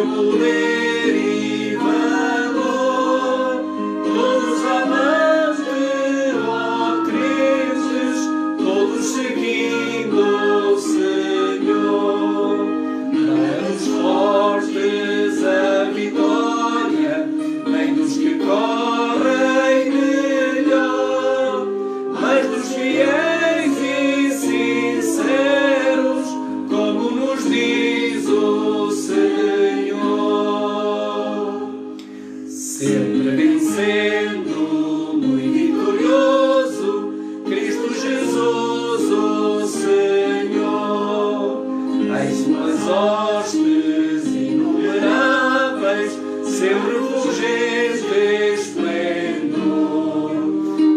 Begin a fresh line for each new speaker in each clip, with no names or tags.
teu poder e valor, todos amam-te, ó crentes, todos seguindo o Senhor. Dá-nos fortes a vitória, nem dos que correm melhor, mas dos fiéis e sinceros, como nos diz o Senhor. Sempre vencendo, muito vitorioso, Cristo Jesus, o Senhor. As suas hostes inumeráveis, seu refulgente esplendor.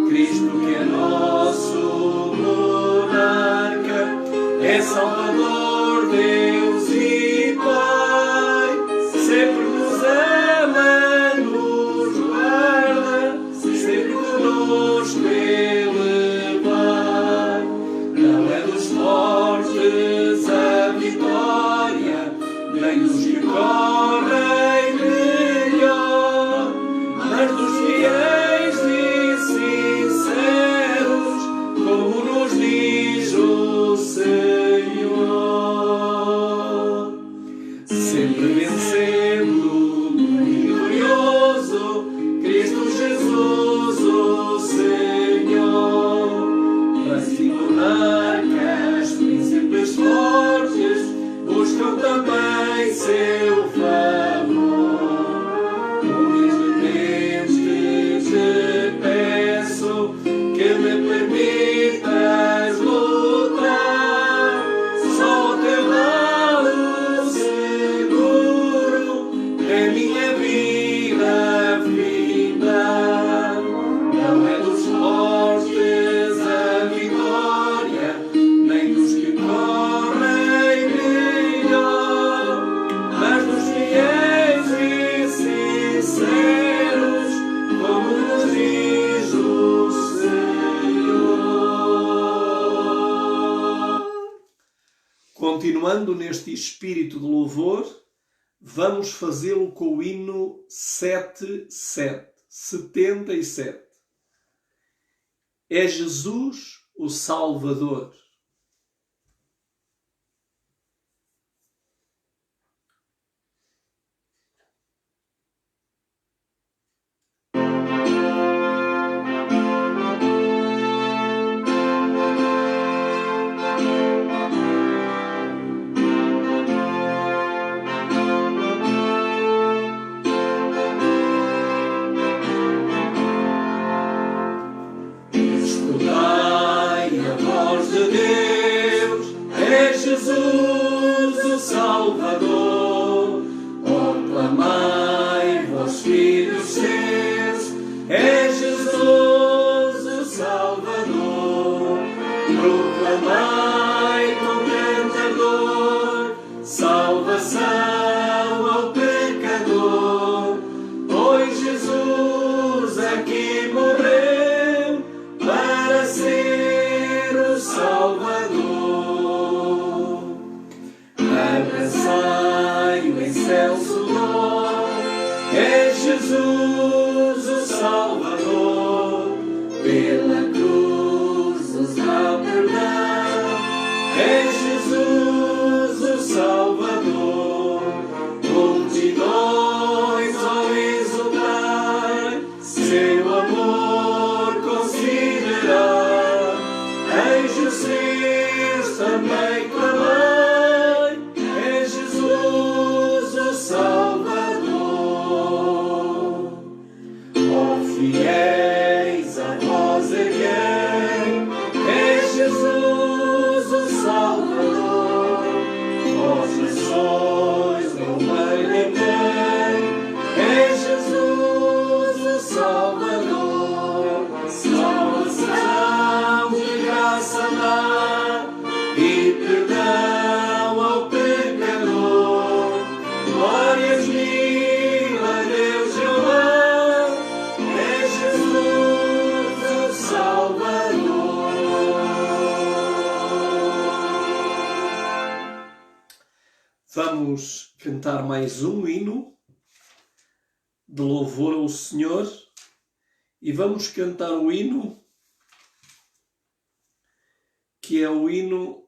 Cristo que é nosso monarca, é Salvador, Deus e Pai, sempre nos ama, nos guarda, sempre conosco Ele vai. Não é dos fortes a vitória, nem dos que correm melhor, mas dos fiéis e sinceros, como nos diz o Senhor. Sempre vencendo, vitorioso, Cristo Jesus, o Senhor. Reis e monarcas, príncipes fortes, buscam também seu favor. Humildemente te peço que me permitas lutar, só ao teu lado seguro é minha vida findar. Não é dos fortes a vitória, nem dos que correm melhor, mas dos fiéis e sinceros, como nos diz o Senhor. Continuando neste espírito de louvor, vamos fazê-lo com o hino 77. É Jesus o Salvador. Escutai a voz de Deus, é Jesus o Salvador. Proclamai, vós filhos seus, é Jesus o Salvador. Proclamai com grande ardor, salvação ao pecador, pois Jesus aqui morreu para ser o Salvador. Abraçai o excelso dom, é Jesus o Salvador. Pela cruz nos dá perdão, é Jesus o Salvador. Multidões ao exultar, seu amor considerar, anjos seus também clamai, é Jesus o Salvador. Ó fiéis, a vós vamos cantar mais um hino de louvor ao Senhor e vamos cantar o hino que é o hino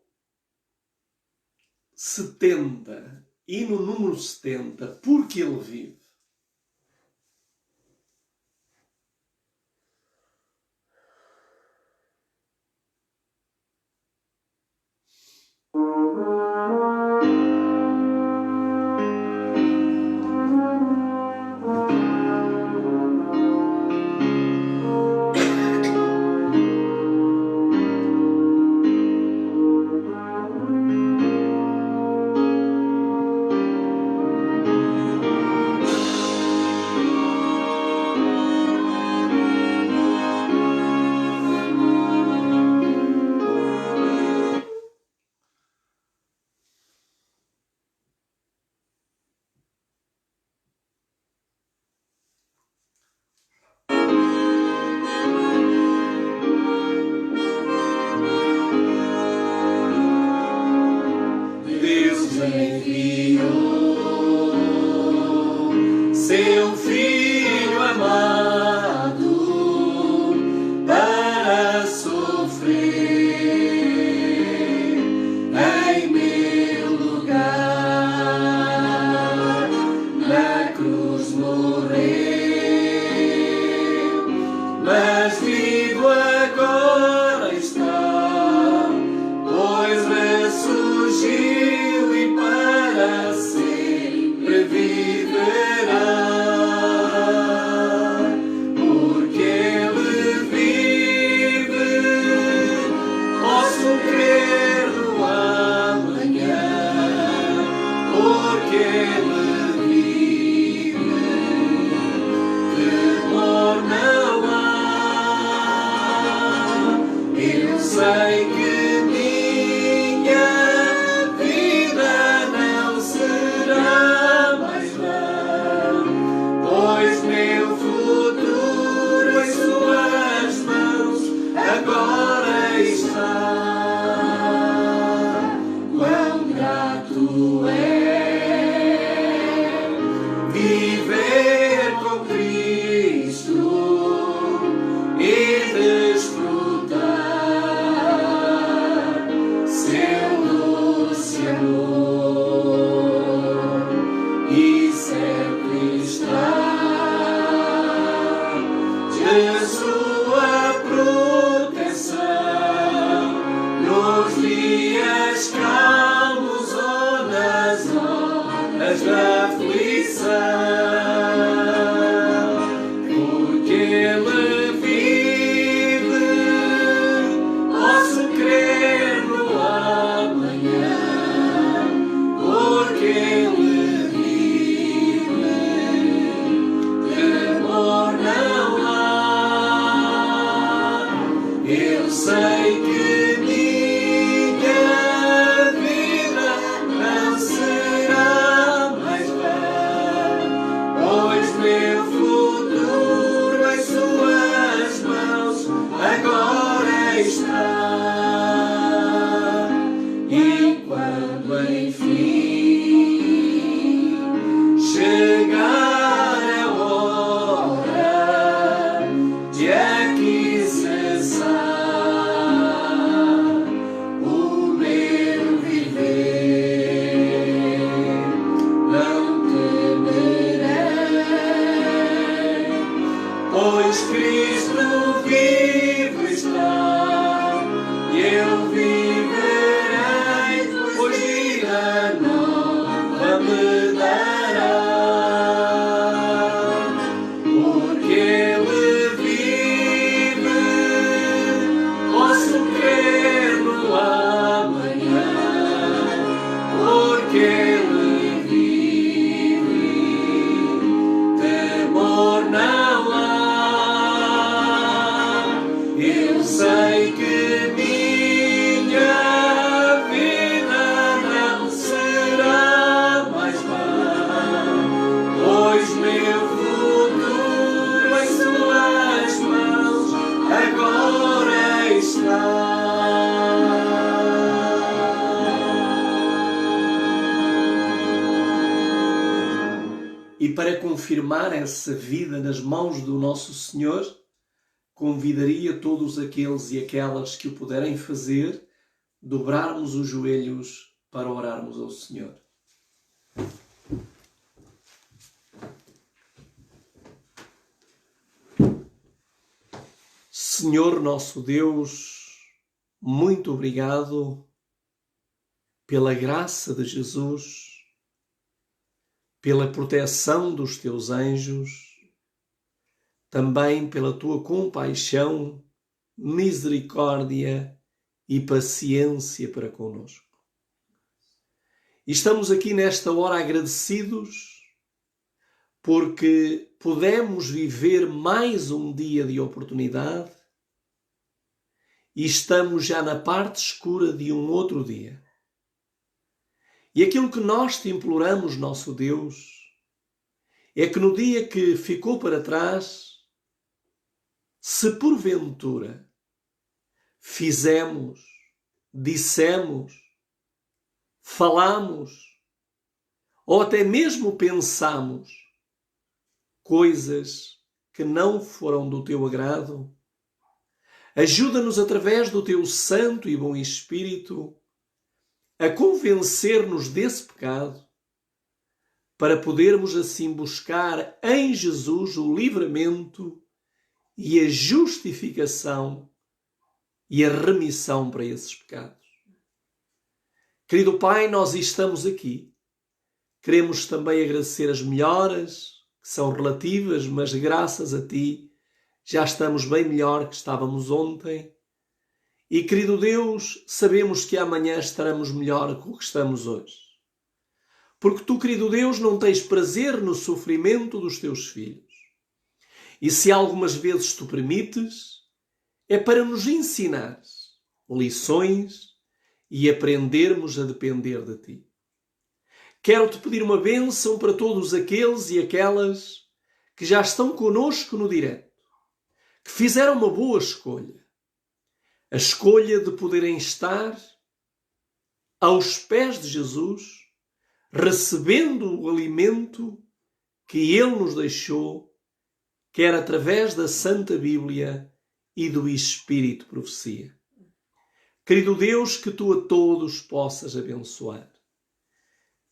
70, hino número 70, porque Ele vive. Seu Filho amado para sofrer em meu lugar, na cruz morreu, mas vivo agora está, pois ressurgiu e para sempre viverá. Sei que minha vida não será mais vã, pois meu futuro em suas mãos agora está. Quão grato é viver com Cristo e desfrutar e certo está de sua proteção nos dias calmos ou nas horas da aflição, porque Ele vive, posso crer no amanhã, porque Ele sei que minha vida não será mais vã, pois meu futuro em suas mãos agora está. E quando enfim chegar a hora de aqui cessar pois Cristo vivo está, e eu viverei, pois vida nova me dará, porque Ele vive, posso crer no amanhã, porque Ele vive, temor não há. Eu sei que minha vida não será mais vã, pois meu futuro em suas mãos agora está. para confirmar essa vida nas mãos do nosso Senhor, convidaria todos aqueles e aquelas que o puderem fazer, dobrarmos os joelhos para orarmos ao Senhor. Senhor nosso Deus, muito obrigado pela graça de Jesus, pela proteção dos teus anjos, também pela tua compaixão, misericórdia e paciência para conosco. E estamos aqui nesta hora agradecidos porque podemos viver mais um dia de oportunidade e estamos já na parte escura de um outro dia. E aquilo que nós te imploramos, nosso Deus, é que no dia que ficou para trás, se porventura fizemos, dissemos, falamos ou até mesmo pensamos coisas que não foram do teu agrado, ajuda-nos através do teu Santo e bom Espírito a convencer-nos desse pecado, para podermos assim buscar em Jesus o livramento e a justificação e a remissão para esses pecados. Querido Pai, nós estamos aqui. Queremos também agradecer as melhoras, que são relativas, mas graças a Ti já estamos bem melhor que estávamos ontem. E, querido Deus, sabemos que amanhã estaremos melhor que o que estamos hoje. Porque Tu, querido Deus, não tens prazer no sofrimento dos Teus filhos. E se algumas vezes Tu permites, é para nos ensinar lições e aprendermos a depender de Ti. Quero-te pedir uma bênção para todos aqueles e aquelas que já estão conosco no direto, que fizeram uma boa escolha. A escolha de poderem estar aos pés de Jesus, recebendo o alimento que Ele nos deixou, quer através da Santa Bíblia e do Espírito Profecia. Querido Deus, que Tu a todos possas abençoar.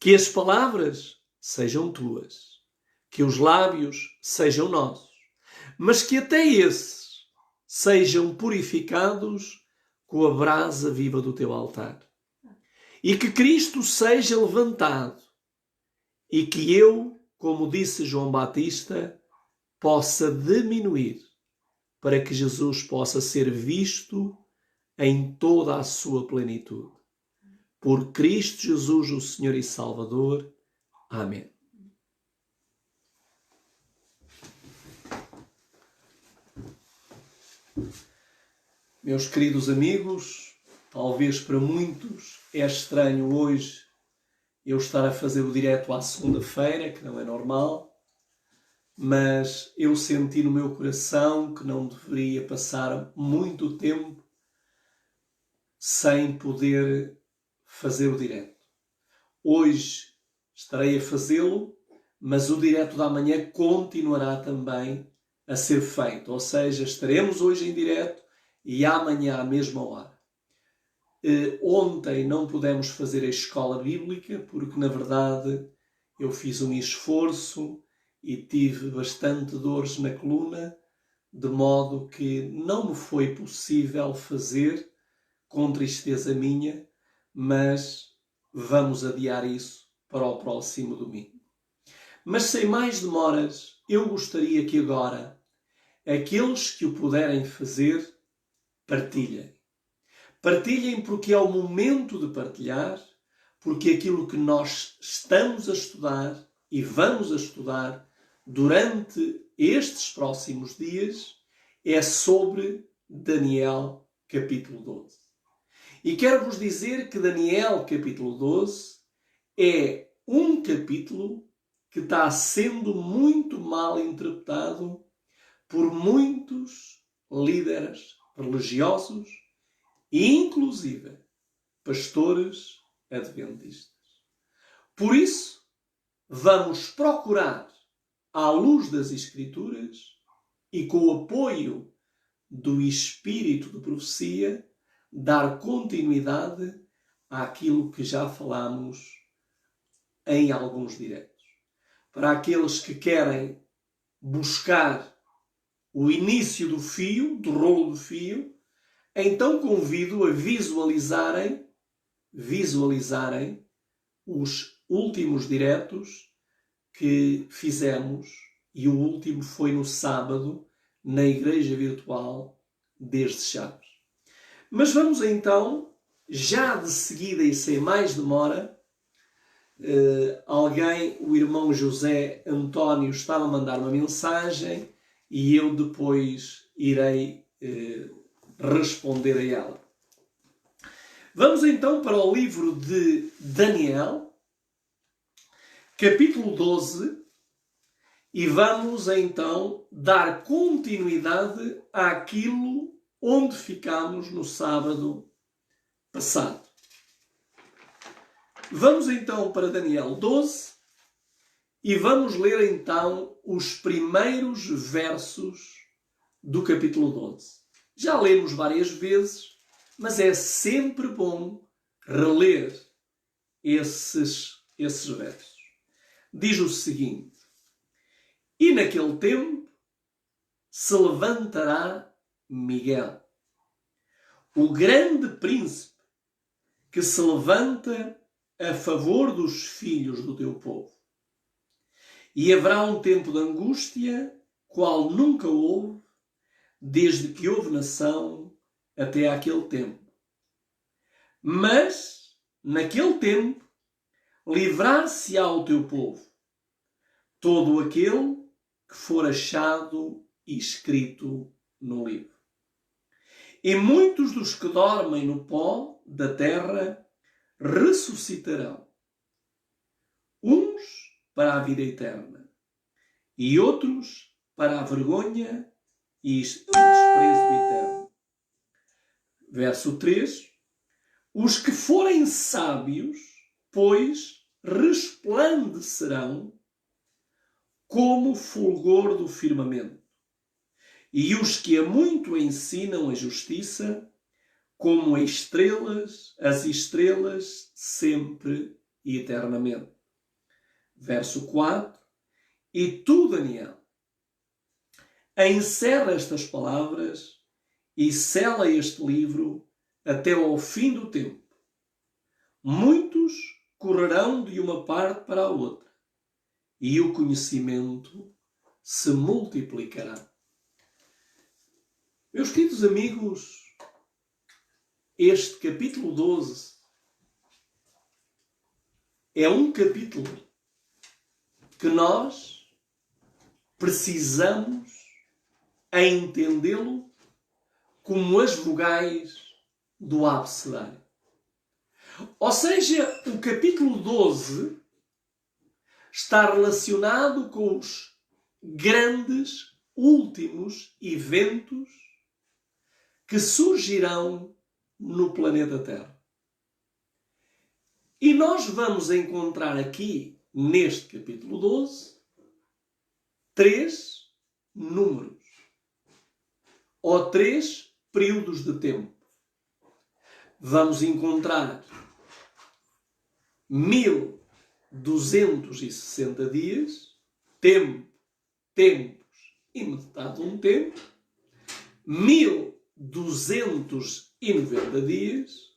Que as palavras sejam Tuas, que os lábios sejam nossos, mas que até esses sejam purificados com a brasa viva do Teu altar. E que Cristo seja levantado e que eu, como disse João Batista, possa diminuir para que Jesus possa ser visto em toda a sua plenitude. Por Cristo Jesus, o Senhor e Salvador. Amém. Meus queridos amigos, talvez para muitos é estranho hoje eu estar a fazer o direto à segunda-feira, que não é normal, mas eu senti no meu coração que não deveria passar muito tempo sem poder fazer o direto. Hoje estarei a fazê-lo, mas o direto da manhã continuará também a ser feito. Ou seja, estaremos hoje em direto e amanhã à mesma hora. Ontem não pudemos fazer a escola bíblica porque, na verdade, eu fiz um esforço e tive bastante dores na coluna, de modo que não me foi possível fazer, com tristeza minha, mas vamos adiar isso para o próximo domingo. Mas sem mais demoras, eu gostaria que agora aqueles que o puderem fazer, partilhem. Partilhem porque é o momento de partilhar, porque aquilo que nós estamos a estudar e vamos a estudar durante estes próximos dias é sobre Daniel capítulo 12. E quero-vos dizer que Daniel capítulo 12 é um capítulo que está sendo muito mal interpretado por muitos líderes religiosos e inclusive pastores adventistas. Por isso, vamos procurar à luz das Escrituras e com o apoio do espírito de profecia, dar continuidade àquilo que já falámos em alguns diretos. Para aqueles que querem buscar o início do fio, do rolo do fio, então convido a visualizarem os últimos diretos que fizemos, e o último foi no sábado, na Igreja Virtual desde Chaves. Mas vamos então, já de seguida e sem mais demora, o irmão José António estava a mandar uma mensagem e eu depois irei responder a ela. Vamos então para o livro de Daniel, capítulo 12, e vamos então dar continuidade àquilo onde ficámos no sábado passado. Vamos então para Daniel 12 e vamos ler então os primeiros versos do capítulo 12. Já lemos várias vezes, mas é sempre bom reler esses versos. Diz o seguinte: e naquele tempo se levantará Miguel, o grande príncipe que se levanta a favor dos filhos do teu povo. E haverá um tempo de angústia, qual nunca houve, desde que houve nação até aquele tempo. Mas, naquele tempo, livrar-se-á o teu povo, todo aquele que for achado e escrito no livro. E muitos dos que dormem no pó da terra ressuscitarão, uns para a vida eterna e outros para a vergonha e desprezo eterno. Verso 3: os que forem sábios, pois, resplandecerão como o fulgor do firmamento, e os que a muito ensinam a justiça, como as estrelas sempre e eternamente. Verso 4: e tu, Daniel, encerra estas palavras e sela este livro até ao fim do tempo. Muitos correrão de uma parte para a outra, e o conhecimento se multiplicará. Meus queridos amigos, este capítulo 12 é um capítulo que nós precisamos entendê-lo como as vogais do abecedário. Ou seja, o capítulo 12 está relacionado com os grandes últimos eventos que surgirão no planeta Terra. E nós vamos encontrar aqui, neste capítulo 12, 3 números, ou 3 períodos de tempo. Vamos encontrar 1260 dias, tempos e metade de um tempo, 1290 dias,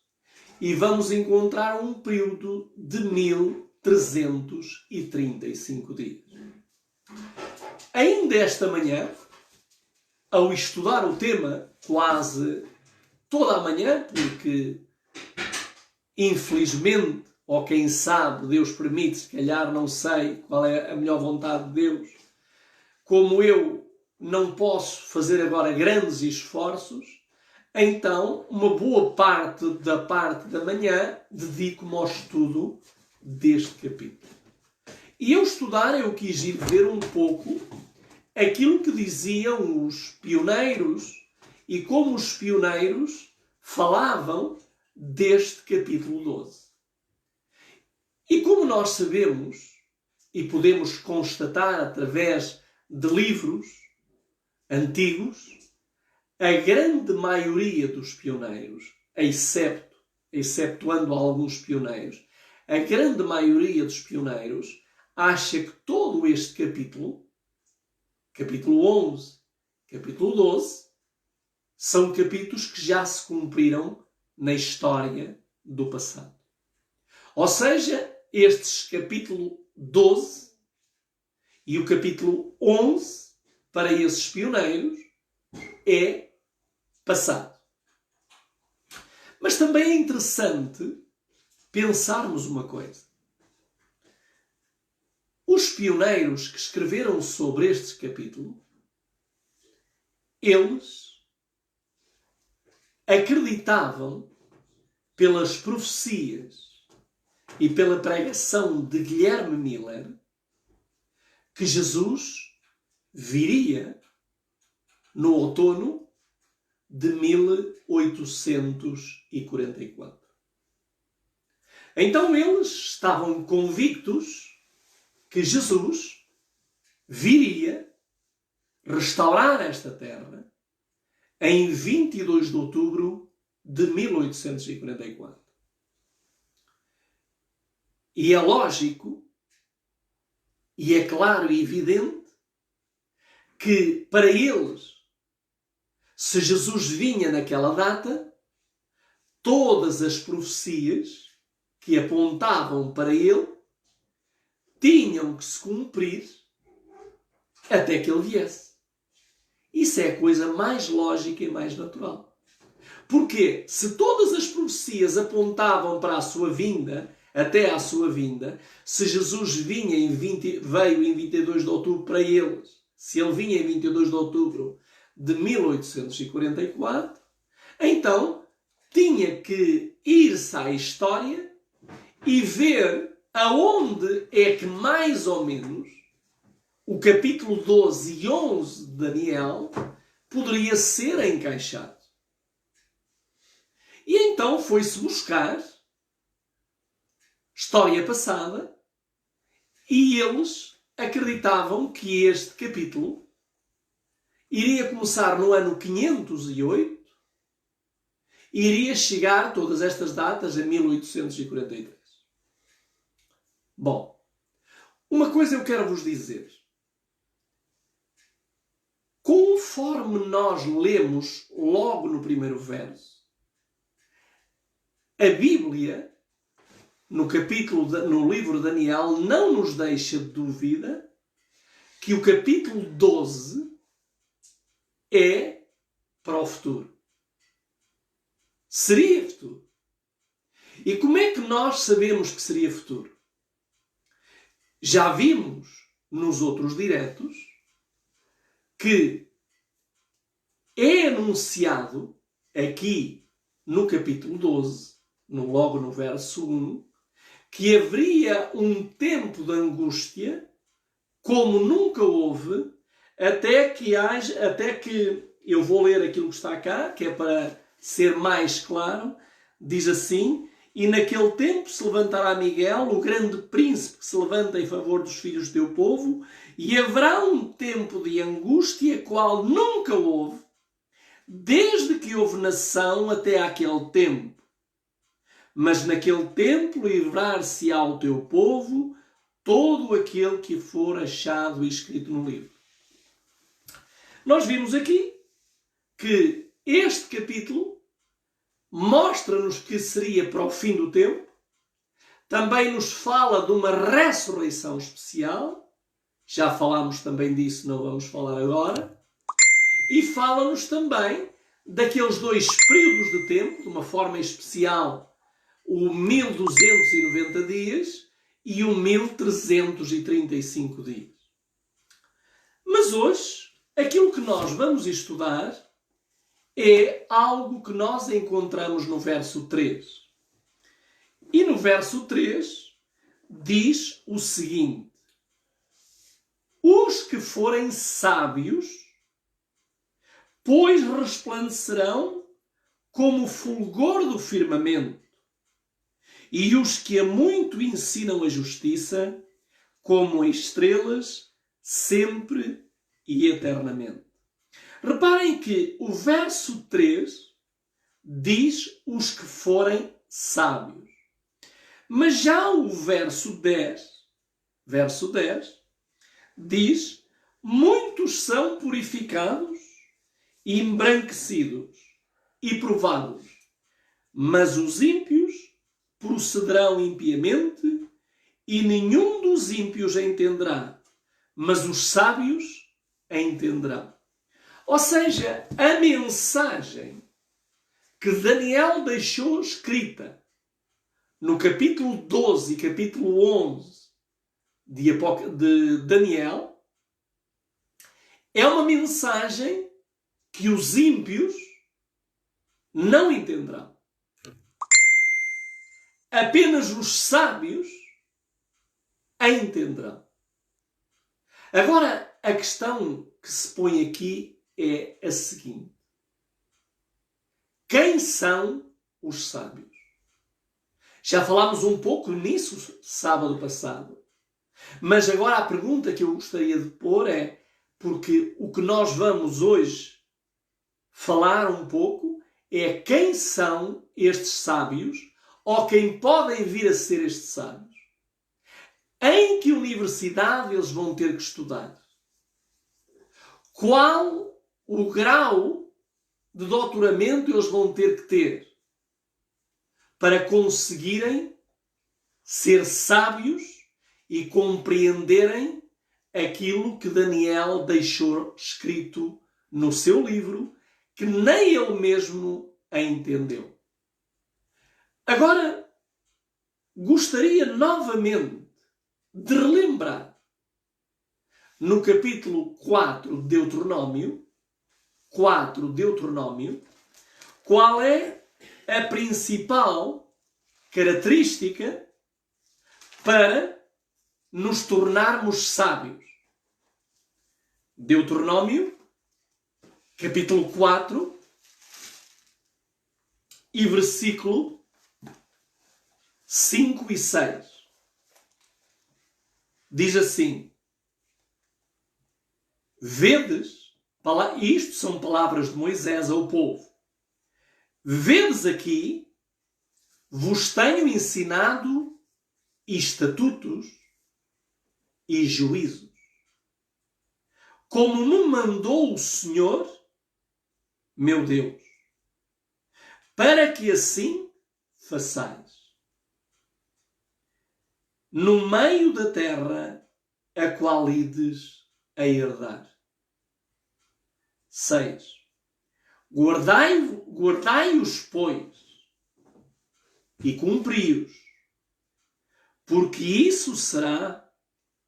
e vamos encontrar um período de 1335 dias. Ainda esta manhã, ao estudar o tema, quase toda a manhã, porque infelizmente, ou quem sabe, Deus permite, se calhar, não sei qual é a melhor vontade de Deus, como eu não posso fazer agora grandes esforços, então uma boa parte da manhã dedico-me ao estudo deste capítulo. E eu quis ir ver um pouco aquilo que diziam os pioneiros e como os pioneiros falavam deste capítulo 12. E como nós sabemos, e podemos constatar através de livros antigos, a grande maioria dos pioneiros, exceptuando alguns pioneiros, a grande maioria dos pioneiros acha que todo este capítulo, capítulo 11, capítulo 12, são capítulos que já se cumpriram na história do passado. Ou seja, estes capítulo 12 e o capítulo 11, para esses pioneiros, é passado. Mas também é interessante pensarmos uma coisa. Os pioneiros que escreveram sobre este capítulo, eles acreditavam, pelas profecias e pela pregação de Guilherme Miller, que Jesus viria no outono de 1844. Então eles estavam convictos que Jesus viria restaurar esta terra em 22 de outubro de 1844. E é lógico, e é claro e evidente, que para eles, se Jesus vinha naquela data, todas as profecias que apontavam para ele tinham que se cumprir até que ele viesse. Isso é a coisa mais lógica e mais natural. Porque se todas as profecias apontavam para a sua vinda, até à sua vinda, se Jesus veio em 22 de outubro para eles, se ele vinha em 22 de outubro de 1844, então tinha que ir-se à história e ver aonde é que mais ou menos o capítulo 12 e 11 de Daniel poderia ser encaixado. E então foi-se buscar história passada e eles acreditavam que este capítulo iria começar no ano 508 e iria chegar, todas estas datas, a 1843. Bom, uma coisa eu quero vos dizer. Conforme nós lemos logo no primeiro verso, a Bíblia, no livro de Daniel, não nos deixa dúvida que o capítulo 12 é para o futuro. Seria futuro. E como é que nós sabemos que seria futuro? Já vimos nos outros diretos que é anunciado aqui no capítulo 12, logo no verso 1, que haveria um tempo de angústia como nunca houve, até que eu vou ler aquilo que está cá, que é para ser mais claro, diz assim: e naquele tempo se levantará Miguel, o grande príncipe que se levanta em favor dos filhos do teu povo, e haverá um tempo de angústia qual nunca houve, desde que houve nação até aquele tempo. Mas naquele tempo livrar-se-á o teu povo todo aquele que for achado e escrito no livro. Nós vimos aqui que este capítulo mostra-nos que seria para o fim do tempo, também nos fala de uma ressurreição especial, já falámos também disso, não vamos falar agora, e fala-nos também daqueles dois períodos de tempo, de uma forma especial, o 1290 dias e o 1335 dias. Mas hoje, aquilo que nós vamos estudar é algo que nós encontramos no verso 3. E no verso 3 diz o seguinte: os que forem sábios, pois resplandecerão como o fulgor do firmamento, e os que a muito ensinam a justiça, como estrelas, sempre e eternamente. Reparem que o verso 3 diz os que forem sábios. Mas já o verso 10 diz: muitos são purificados, e embranquecidos e provados, mas os ímpios procederão impiamente, e nenhum dos ímpios entenderá, mas os sábios entenderão. Ou seja, a mensagem que Daniel deixou escrita no capítulo 12 e capítulo 11 de Daniel é uma mensagem que os ímpios não entenderão. Apenas os sábios a entenderão. Agora, a questão que se põe aqui é a seguinte: quem são os sábios? Já falámos um pouco nisso sábado passado. Mas agora a pergunta que eu gostaria de pôr é, porque o que nós vamos hoje falar um pouco é quem são estes sábios, ou quem podem vir a ser estes sábios. Em que universidade eles vão ter que estudar? Qual o grau de doutoramento eles vão ter que ter para conseguirem ser sábios e compreenderem aquilo que Daniel deixou escrito no seu livro, que nem ele mesmo a entendeu. Agora, gostaria novamente de relembrar no capítulo 4 de Deuteronômio, qual é a principal característica para nos tornarmos sábios. Deuteronômio, capítulo 4 e versículo 5 e 6. Diz assim: vedes, e isto são palavras de Moisés ao povo, vedes aqui, vos tenho ensinado estatutos e juízos, como me mandou o Senhor, meu Deus, para que assim façais. No meio da terra a qual ides a herdar. 6. Guardai-os, pois, e cumpri-os, porque isso será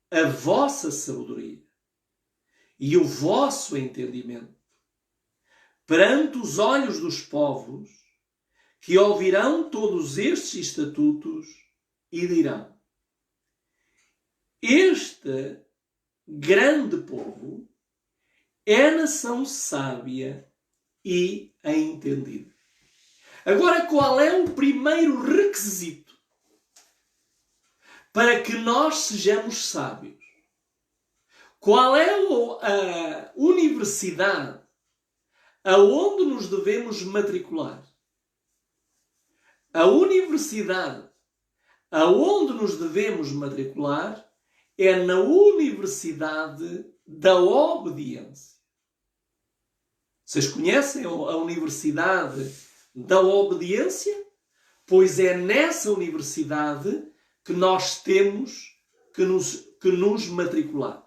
a vossa sabedoria e o vosso entendimento perante os olhos dos povos, que ouvirão todos estes estatutos e dirão: este grande povo é nação sábia e entendida. Agora, qual é o primeiro requisito para que nós sejamos sábios? Qual é a universidade aonde nos devemos matricular? A universidade aonde nos devemos matricular é na Universidade da Obediência. Vocês conhecem a Universidade da Obediência? Pois é nessa universidade que nós temos que nos matricular.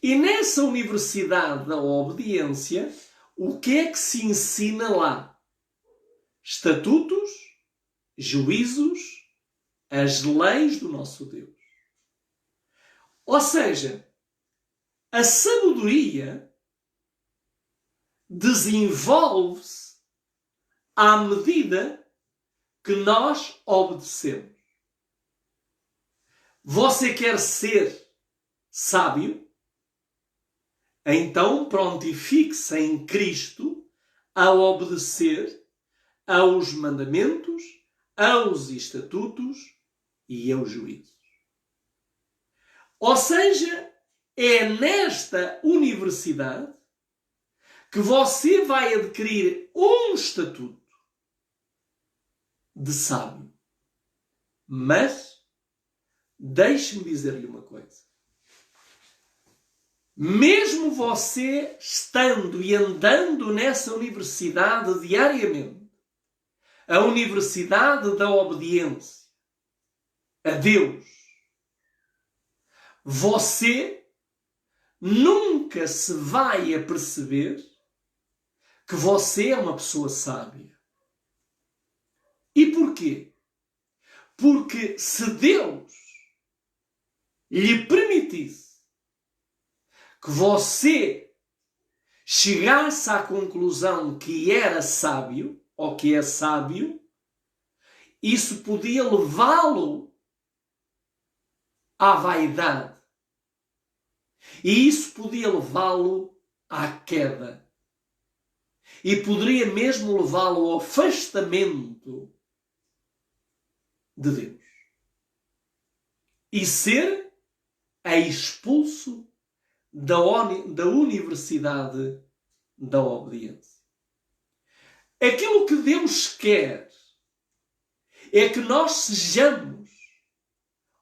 E nessa Universidade da Obediência, o que é que se ensina lá? Estatutos, juízos, as leis do nosso Deus. Ou seja, a sabedoria desenvolve-se à medida que nós obedecemos. Você quer ser sábio? Então prontifique-se em Cristo a obedecer aos mandamentos, aos estatutos e aos juízos. Ou seja, é nesta universidade que você vai adquirir um estatuto de sábio. Mas, deixe-me dizer-lhe uma coisa. Mesmo você estando e andando nessa universidade diariamente, a universidade da obediência a Deus, você nunca se vai aperceber que você é uma pessoa sábia. E porquê? Porque se Deus lhe permitisse que você chegasse à conclusão que era sábio, ou que é sábio, isso podia levá-lo à vaidade. E isso podia levá-lo à queda. E poderia mesmo levá-lo ao afastamento de Deus. E ser expulso da universidade da obediência. Aquilo que Deus quer é que nós sejamos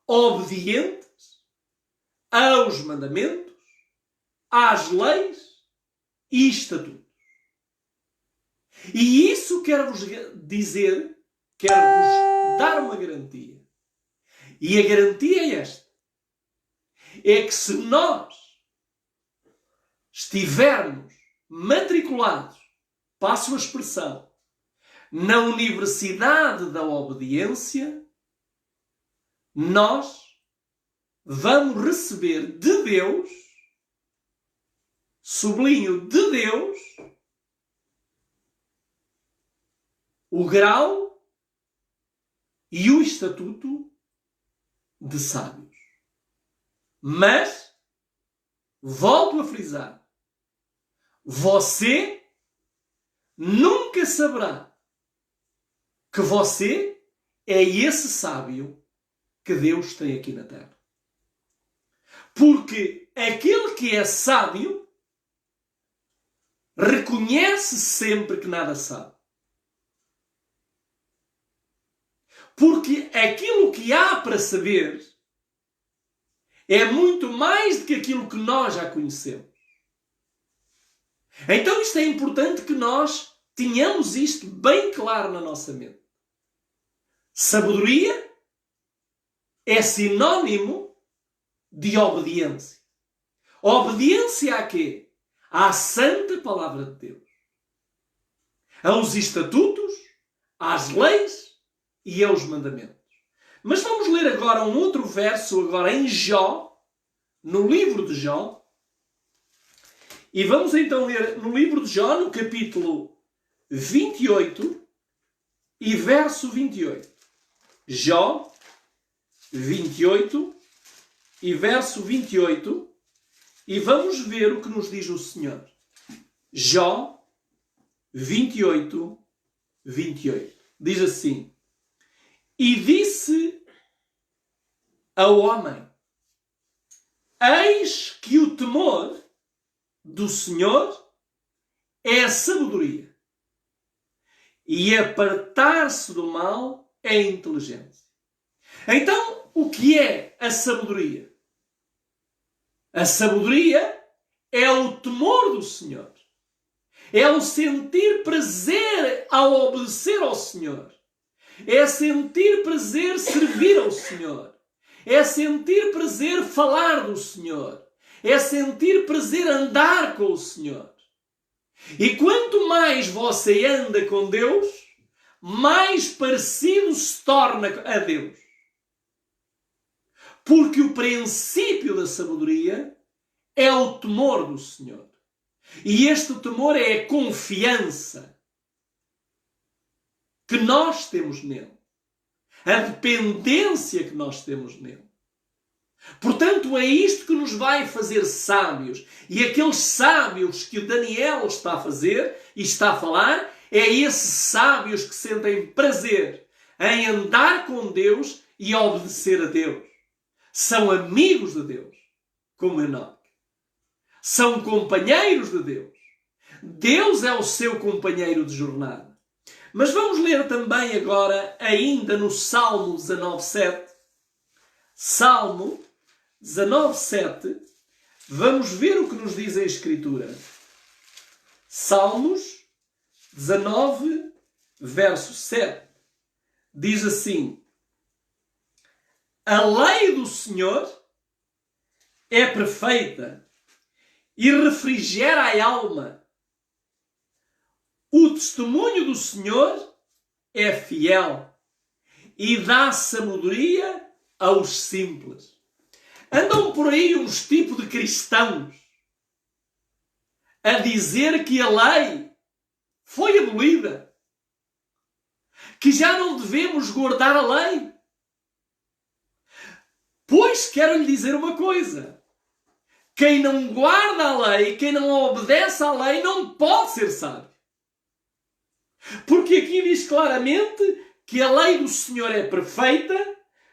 obedientes aos mandamentos, às leis e estatutos. E isso quero-vos dizer, quero-vos dar uma garantia. E a garantia é esta. É que se nós estivermos matriculados, passo a expressão, na Universidade da Obediência, nós vamos receber de Deus, sublinho, de Deus, o grau e o estatuto de sábios. Mas, volto a frisar, você nunca saberá que você é esse sábio que Deus tem aqui na terra. Porque aquele que é sábio reconhece sempre que nada sabe. Porque aquilo que há para saber é muito mais do que aquilo que nós já conhecemos. Então isto é importante que nós tenhamos isto bem claro na nossa mente. Sabedoria é sinónimo de obediência. Obediência a quê? À santa palavra de Deus. Aos estatutos, às leis e aos mandamentos. Mas vamos ler agora um outro verso, agora em Jó, no livro de Jó. E vamos então ler no livro de Jó, no capítulo 28 e verso 28. Jó 28 e verso 28. E vamos ver o que nos diz o Senhor. Jó 28, 28. Diz assim: E disse ao homem: Eis que o temor do Senhor é a sabedoria, e apartar-se do mal é a inteligência. Então, o que é a sabedoria? A sabedoria é o temor do Senhor. É o sentir prazer ao obedecer ao Senhor. É sentir prazer servir ao Senhor. É sentir prazer falar do Senhor. É sentir prazer andar com o Senhor. E quanto mais você anda com Deus, mais parecido se torna a Deus. Porque o princípio da sabedoria é o temor do Senhor. E este temor é a confiança que nós temos nele. A dependência que nós temos nele. Portanto, é isto que nos vai fazer sábios. E aqueles sábios que o Daniel está a fazer e está a falar, é esses sábios que sentem prazer em andar com Deus e obedecer a Deus. são amigos de Deus, como Enoque. São companheiros de Deus. Deus é o seu companheiro de jornada. Mas vamos ler também agora, ainda no Salmo 19:7. Salmo 19:7. Vamos ver o que nos diz a Escritura. Salmos 19, verso 7. Diz assim: a lei do Senhor é perfeita e refrigera a alma. O testemunho do Senhor é fiel e dá sabedoria aos simples. Andam por aí uns tipos de cristãos a dizer que a lei foi abolida, que já não devemos guardar a lei. Pois quero lhe dizer uma coisa: quem não guarda a lei, quem não obedece à lei, não pode ser sábio. Porque aqui diz claramente que a lei do Senhor é perfeita,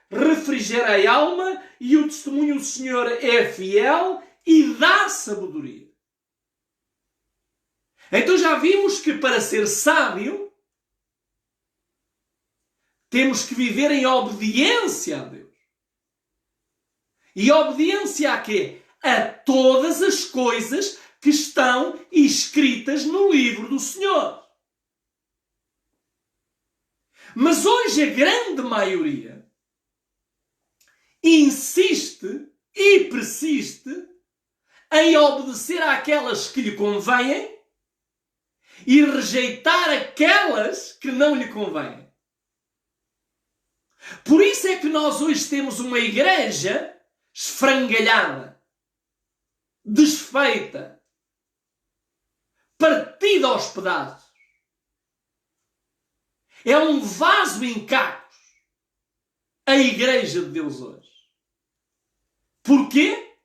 refrigera a alma, e o testemunho do Senhor é fiel e dá sabedoria. Então já vimos que para ser sábio temos que viver em obediência a Deus. E obediência a quê? A todas as coisas que estão escritas no livro do Senhor. Mas hoje a grande maioria insiste e persiste em obedecer àquelas que lhe convêm e rejeitar aquelas que não lhe convêm. Por isso é que nós hoje temos uma igreja esfrangalhada, desfeita, partida aos pedaços. É um vaso em cacos a igreja de Deus hoje. Porquê?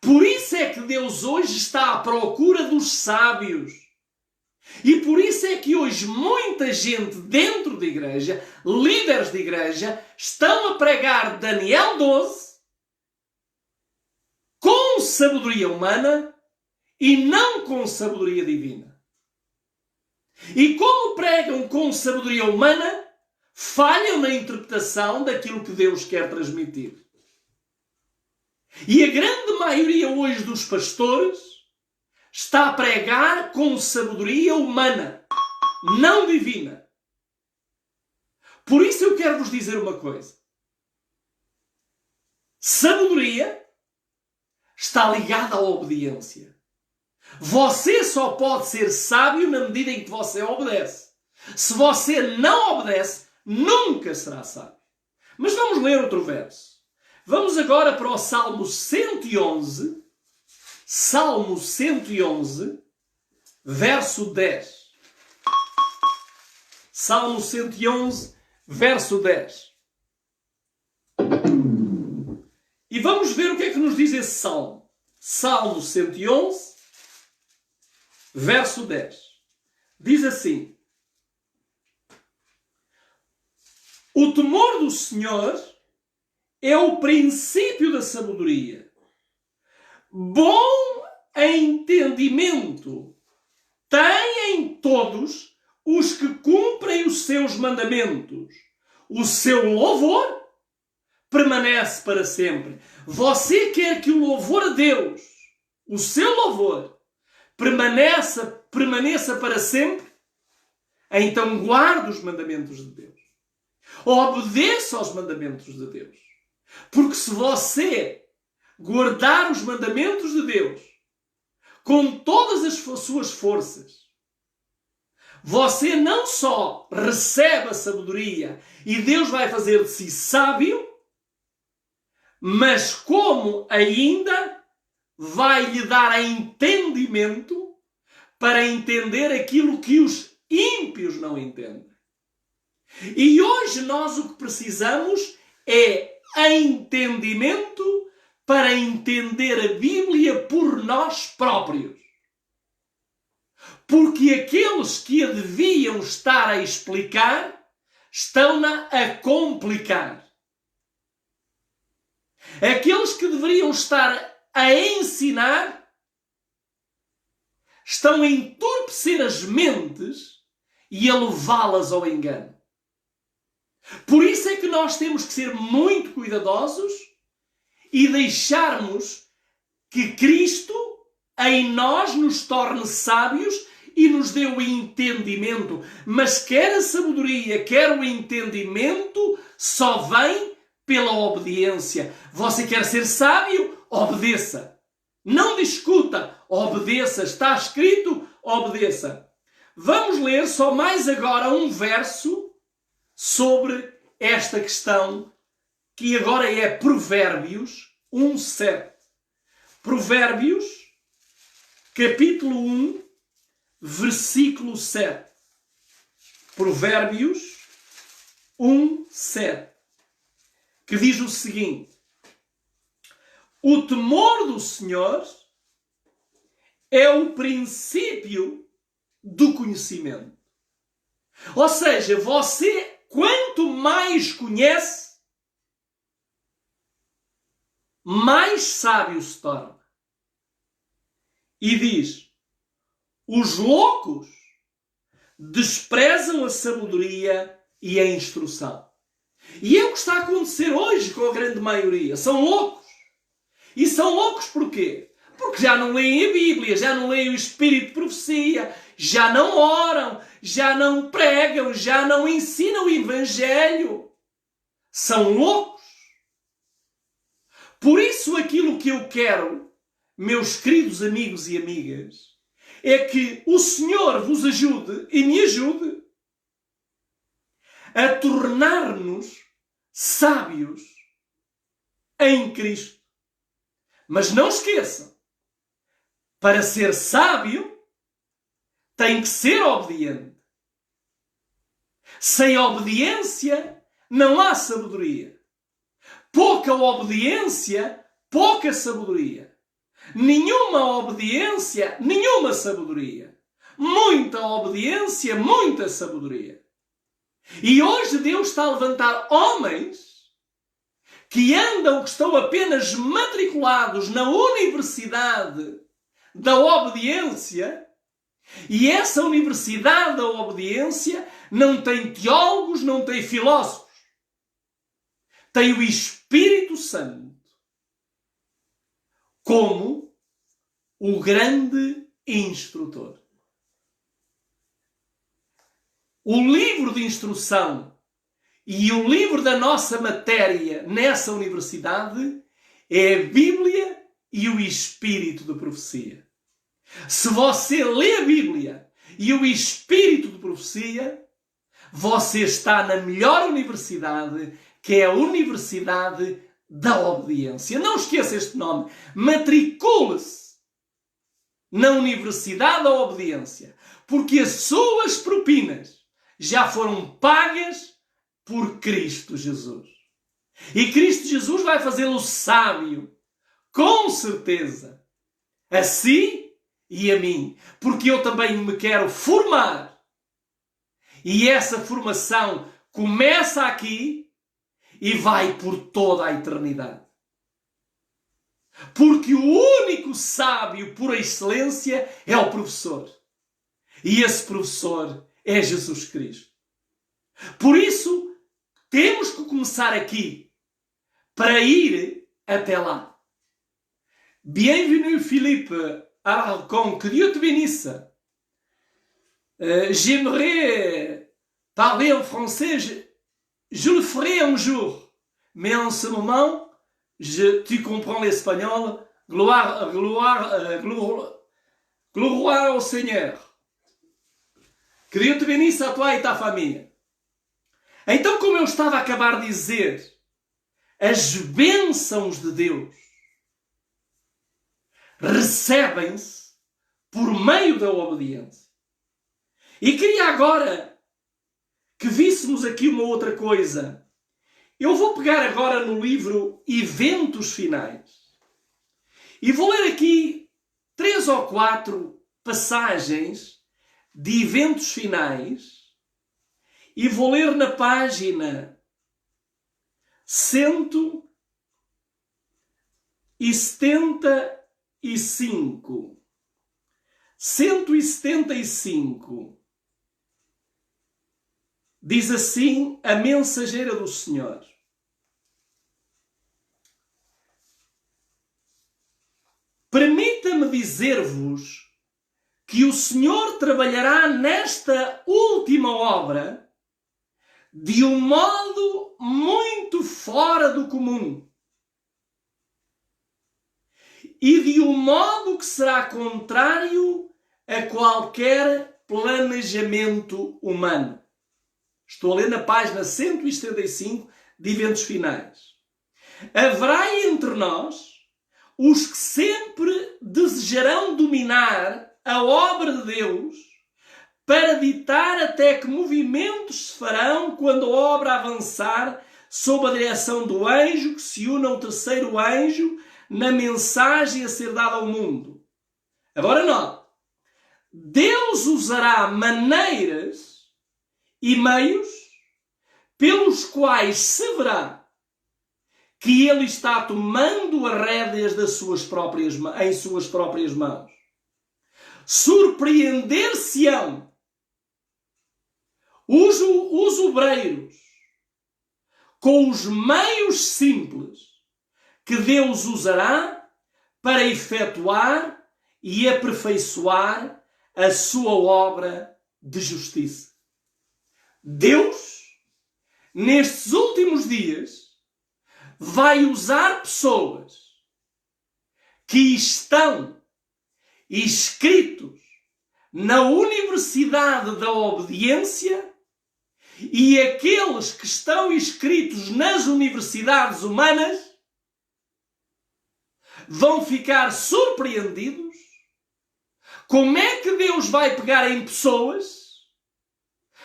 Por isso é que Deus hoje está à procura dos sábios. E por isso é que hoje muita gente dentro da igreja, líderes de igreja, estão a pregar Daniel 12 com sabedoria humana e não com sabedoria divina. E como pregam com sabedoria humana, falham na interpretação daquilo que Deus quer transmitir. E a grande maioria hoje dos pastores está a pregar com sabedoria humana, não divina. Por isso eu quero vos dizer uma coisa. Sabedoria está ligada à obediência. Você só pode ser sábio na medida em que você obedece. Se você não obedece, nunca será sábio. Mas vamos ler outro verso. Vamos agora para o Salmo 111. Salmo 111, verso 10. Salmo 111, verso 10. E vamos ver o que é que nos diz esse salmo. Salmo 111, verso 10. Diz assim: o temor do Senhor é o princípio da sabedoria. Bom entendimento têm todos os que cumprem os seus mandamentos. O seu louvor permanece para sempre. Você quer que o louvor a Deus, o seu louvor, permaneça para sempre? Então guarde os mandamentos de Deus. Obedeça aos mandamentos de Deus. Porque se você guardar os mandamentos de Deus com todas as suas forças, você não só recebe a sabedoria e Deus vai fazer de si sábio, mas como ainda vai lhe dar entendimento para entender aquilo que os ímpios não entendem. E hoje nós o que precisamos é entendimento para entender a Bíblia por nós próprios. Porque aqueles que a deviam estar a explicar, estão-na a complicar. Aqueles que deveriam estar a ensinar estão a entorpecer as mentes e a levá-las ao engano. Por isso é que nós temos que ser muito cuidadosos e deixarmos que Cristo em nós nos torne sábios e nos dê o entendimento. Mas quer a sabedoria, quer o entendimento, só vem pela obediência. Você quer ser sábio? Obedeça. Não discuta, obedeça. Está escrito, obedeça. Vamos ler só mais agora um verso sobre esta questão, que agora é Provérbios 1:7. Provérbios, capítulo 1, versículo 7. Provérbios 1:7. Que diz o seguinte: o temor do Senhor é o princípio do conhecimento. Ou seja, você, quanto mais conhece, mais sábio se torna. E diz: os loucos desprezam a sabedoria e a instrução. E é o que está a acontecer hoje com a grande maioria. São loucos. E são loucos porquê? Porque já não leem a Bíblia, já não leem o Espírito de Profecia, já não oram, já não pregam, já não ensinam o Evangelho. São loucos. Por isso aquilo que eu quero, meus queridos amigos e amigas, é que o Senhor vos ajude e me ajude a tornar-nos sábios em Cristo. Mas não esqueçam, para ser sábio, tem que ser obediente. Sem obediência, não há sabedoria. Pouca obediência, pouca sabedoria. Nenhuma obediência, nenhuma sabedoria. Muita obediência, muita sabedoria. E hoje Deus está a levantar homens que andam, que estão apenas matriculados na Universidade da Obediência, e essa Universidade da Obediência não tem teólogos, não tem filósofos. Tem o Espírito Santo como o grande instrutor. O livro de instrução e o livro da nossa matéria nessa universidade é a Bíblia e o Espírito de Profecia. Se você lê a Bíblia e o Espírito de Profecia, você está na melhor universidade, que é a Universidade da Obediência. Não esqueça este nome. Matricule-se na Universidade da Obediência, porque as suas propinas já foram pagas por Cristo Jesus. E Cristo Jesus vai fazê-lo sábio, com certeza, a si e a mim, porque eu também me quero formar. E essa formação começa aqui e vai por toda a eternidade. Porque o único sábio por excelência é o professor. E esse professor é Jesus Cristo. Por isso, temos que começar aqui para ir até lá. Bienvenue, Philippe Arcon, que Dieu te bénisse. J'aimerais parler en français, je le ferai un jour. Mais en ce moment, tu comprends l'espagnol. Gloire au Seigneur. Que Deus te benisse a tua e a família. Então, como eu estava a acabar de dizer, as bênçãos de Deus recebem-se por meio da obediência. E queria agora que víssemos aqui uma outra coisa. Eu vou pegar agora no livro Eventos Finais e vou ler aqui 3 ou 4 passagens de eventos finais e vou ler na página 100 175. 175. Diz assim a mensageira do Senhor: permita-me dizer-vos que o Senhor trabalhará nesta última obra de um modo muito fora do comum e de um modo que será contrário a qualquer planejamento humano. Estou a ler na página 175 de Eventos Finais. Haverá entre nós os que sempre desejarão dominar a obra de Deus para ditar até que movimentos se farão quando a obra avançar sob a direção do anjo que se une ao terceiro anjo na mensagem a ser dada ao mundo. Agora note, Deus usará maneiras e meios pelos quais se verá que Ele está tomando as rédeas em suas próprias mãos. Surpreender-se-ão os obreiros com os meios simples que Deus usará para efetuar e aperfeiçoar a sua obra de justiça. Deus, nestes últimos dias, vai usar pessoas que estão inscritos na Universidade da Obediência e aqueles que estão inscritos nas universidades humanas vão ficar surpreendidos. Como é que Deus vai pegar em pessoas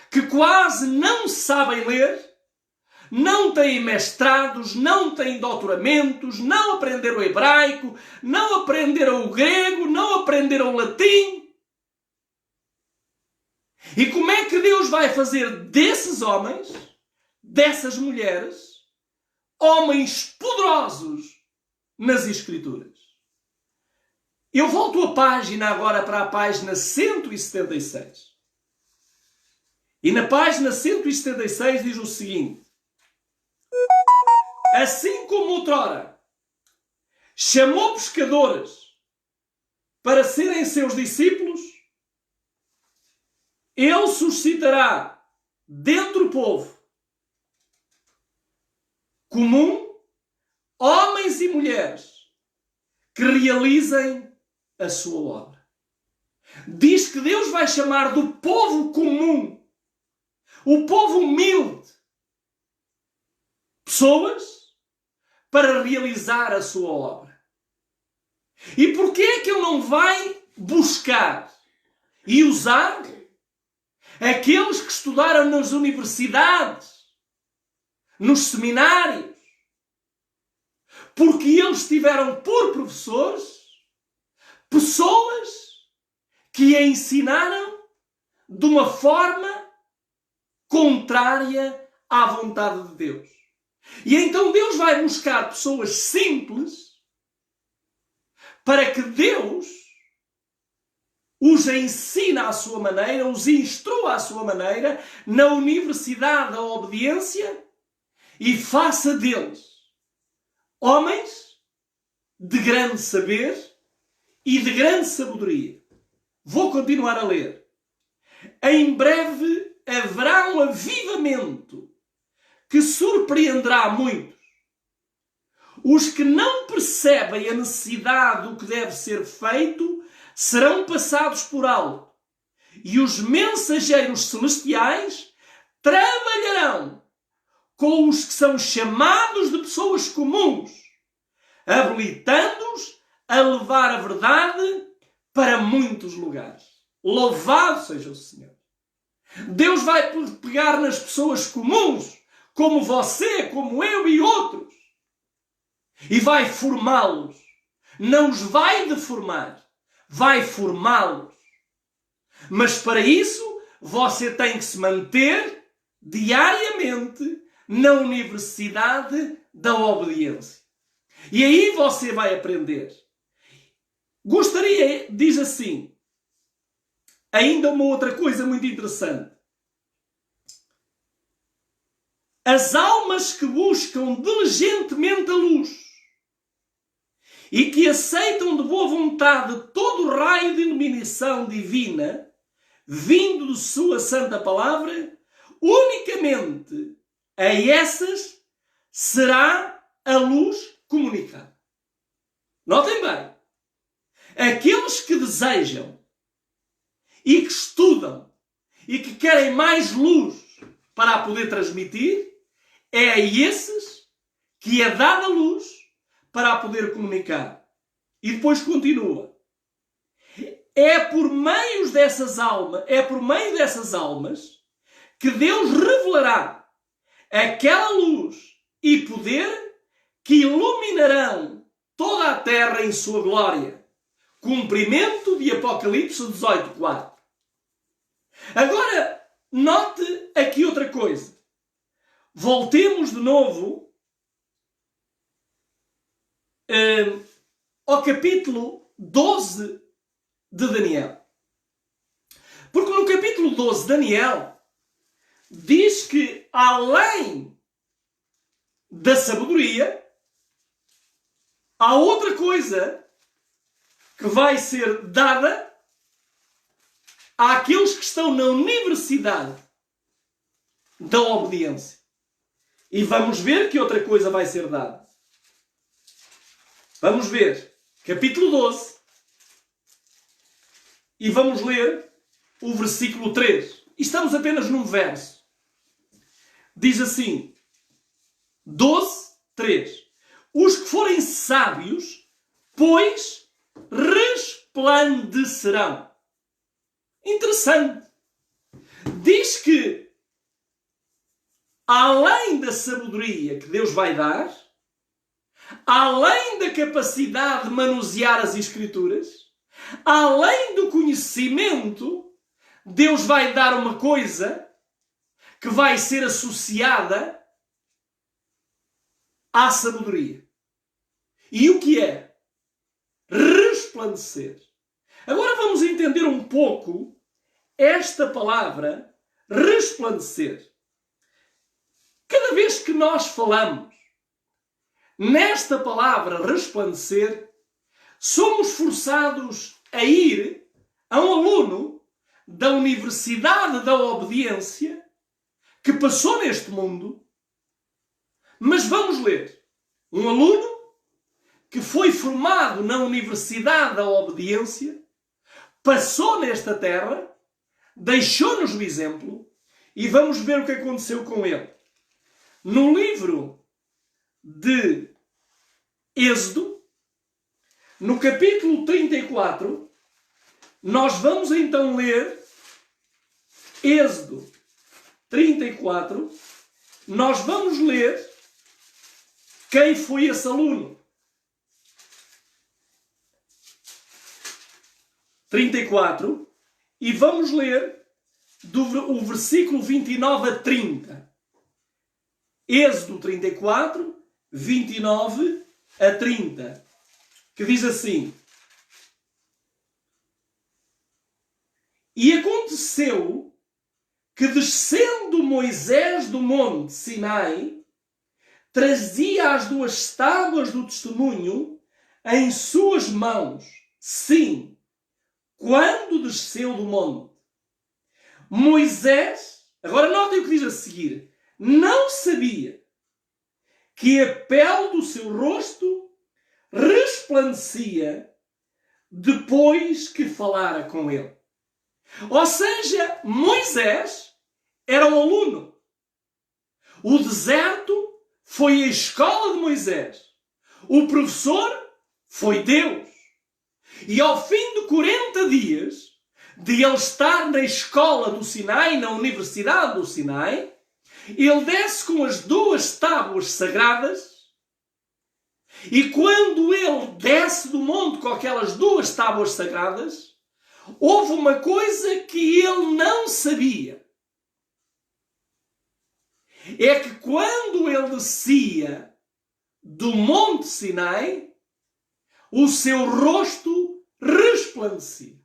que quase não sabem ler, não têm mestrados, não têm doutoramentos, não aprenderam o hebraico, não aprenderam o grego, não aprenderam o latim? E como é que Deus vai fazer desses homens, dessas mulheres, homens poderosos nas Escrituras? Eu volto a página agora para a página 176. E na página 176 diz o seguinte: assim como outrora chamou pescadores para serem seus discípulos, Ele suscitará dentro do povo comum homens e mulheres que realizem a sua obra. Diz que Deus vai chamar do povo comum, o povo humilde, pessoas para realizar a sua obra. E porquê é que Ele não vai buscar e usar aqueles que estudaram nas universidades, nos seminários? Porque eles tiveram por professores pessoas que a ensinaram de uma forma contrária à vontade de Deus. E então Deus vai buscar pessoas simples para que Deus os ensine à sua maneira, os instrua à sua maneira na Universidade da Obediência e faça deles homens de grande saber e de grande sabedoria. Vou continuar a ler. Em breve haverá um avivamento que surpreenderá muitos. Os que não percebem a necessidade do que deve ser feito serão passados por alto, e os mensageiros celestiais trabalharão com os que são chamados de pessoas comuns, habilitando-os a levar a verdade para muitos lugares. Louvado seja o Senhor! Deus vai pegar nas pessoas comuns, como você, como eu e outros, e vai formá-los. Não os vai deformar, vai formá-los. Mas para isso, você tem que se manter diariamente na Universidade da Obediência. E aí você vai aprender. Gostaria, diz assim, ainda uma outra coisa muito interessante. As almas que buscam diligentemente a luz e que aceitam de boa vontade todo o raio de iluminação divina vindo de sua santa palavra, unicamente a essas será a luz comunicada. Notem bem, aqueles que desejam e que estudam e que querem mais luz para a poder transmitir, é a esses que é dada a luz para a poder comunicar. E depois continua. É por meio dessas almas que Deus revelará aquela luz e poder que iluminarão toda a terra em sua glória. Cumprimento de Apocalipse 18:4. Agora, note aqui outra coisa. Voltemos de novo ao capítulo 12 de Daniel. Porque no capítulo 12 de Daniel diz que além da sabedoria, há outra coisa que vai ser dada àqueles que estão na universidade da obediência. E vamos ver que outra coisa vai ser dada. Vamos ver capítulo 12 e vamos ler o versículo 3. E estamos apenas num verso. Diz assim, 12:3. Os que forem sábios, pois resplandecerão. Interessante. Diz que, além da sabedoria que Deus vai dar, além da capacidade de manusear as Escrituras, além do conhecimento, Deus vai dar uma coisa que vai ser associada à sabedoria. E o que é? Resplandecer. Agora vamos entender um pouco esta palavra resplandecer. Cada vez que nós falamos nesta palavra resplandecer, somos forçados a ir a um aluno da Universidade da Obediência que passou neste mundo, mas vamos ler. Um aluno que foi formado na Universidade da Obediência, passou nesta terra, deixou-nos o exemplo e vamos ver o que aconteceu com ele. No livro de Êxodo, no capítulo 34, nós vamos então ler Êxodo 34, nós vamos ler quem foi esse aluno. 34, e vamos ler o versículo 29 a 30. Êxodo 34, 29 a 30, que diz assim: E aconteceu que, descendo Moisés do monte Sinai, trazia as 2 tábuas do testemunho em suas mãos. Sim, quando desceu do monte. Moisés, agora notem o que diz a seguir, não sabia que a pele do seu rosto resplandecia depois que falara com ele. Ou seja, Moisés era um aluno. O deserto foi a escola de Moisés. O professor foi Deus. E ao fim de 40 dias de ele estar na escola do Sinai, na Universidade do Sinai, ele desce com as 2 tábuas sagradas, e quando ele desce do monte com aquelas 2 tábuas sagradas, houve uma coisa que ele não sabia. É que quando ele descia do Monte Sinai, o seu rosto resplandecia.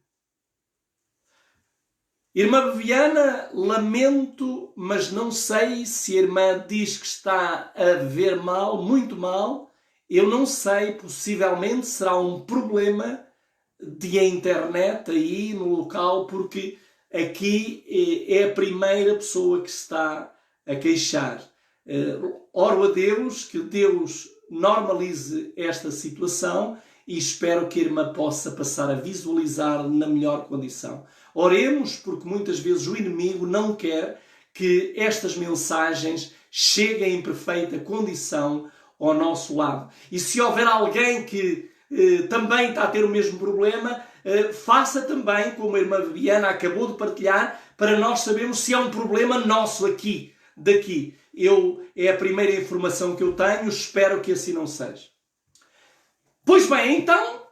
Irmã Viviana, lamento, mas não sei se a irmã diz que está a ver mal, muito mal. Eu não sei, possivelmente será um problema de internet aí no local, porque aqui é a primeira pessoa que está a queixar. Oro a Deus que Deus normalize esta situação e espero que a irmã possa passar a visualizar na melhor condição. Oremos, porque muitas vezes o inimigo não quer que estas mensagens cheguem em perfeita condição ao nosso lado. E se houver alguém que também está a ter o mesmo problema, faça também, como a irmã Viviana acabou de partilhar, para nós sabermos se é um problema nosso aqui, daqui. É a primeira informação que eu tenho, espero que assim não seja. Pois bem, então,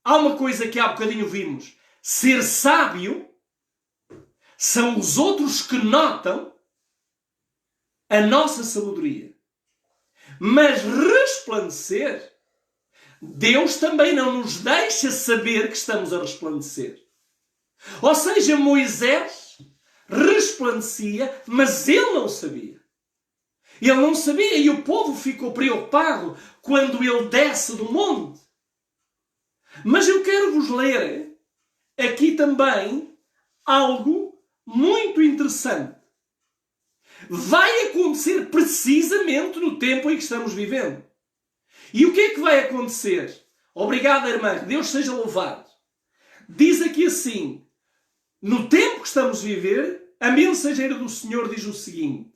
há uma coisa que há bocadinho vimos. Ser sábio são os outros que notam a nossa sabedoria. Mas resplandecer, Deus também não nos deixa saber que estamos a resplandecer. Ou seja, Moisés resplandecia, mas ele não sabia. Ele não sabia e o povo ficou preocupado quando ele desce do monte. Mas eu quero vos ler aqui também algo muito interessante. Vai acontecer precisamente no tempo em que estamos vivendo. E o que é que vai acontecer? Obrigado, irmã, que Deus seja louvado. Diz aqui assim, no tempo que estamos a viver, a mensageira do Senhor diz o seguinte: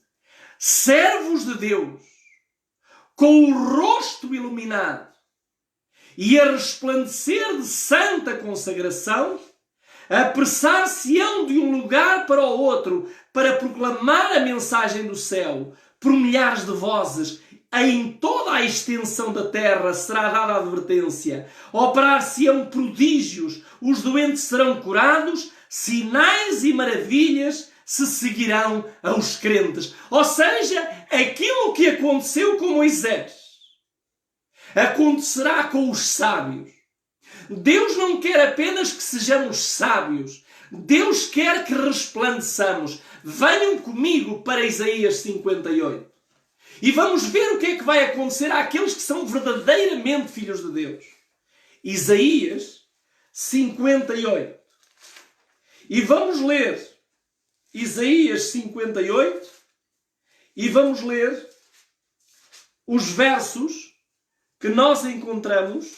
servos de Deus, com o rosto iluminado e a resplandecer de santa consagração, apressar-se-ão de um lugar para o outro para proclamar a mensagem do céu. Por milhares de vozes, em toda a extensão da terra será dada a advertência. Operar-se-ão prodígios, os doentes serão curados, sinais e maravilhas se seguirão aos crentes. Ou seja, aquilo que aconteceu com Moisés acontecerá com os sábios. Deus não quer apenas que sejamos sábios. Deus quer que resplandeçamos. Venham comigo para Isaías 58. E vamos ver o que é que vai acontecer àqueles que são verdadeiramente filhos de Deus. Isaías 58. E vamos ler Isaías 58 e vamos ler os versos que nós encontramos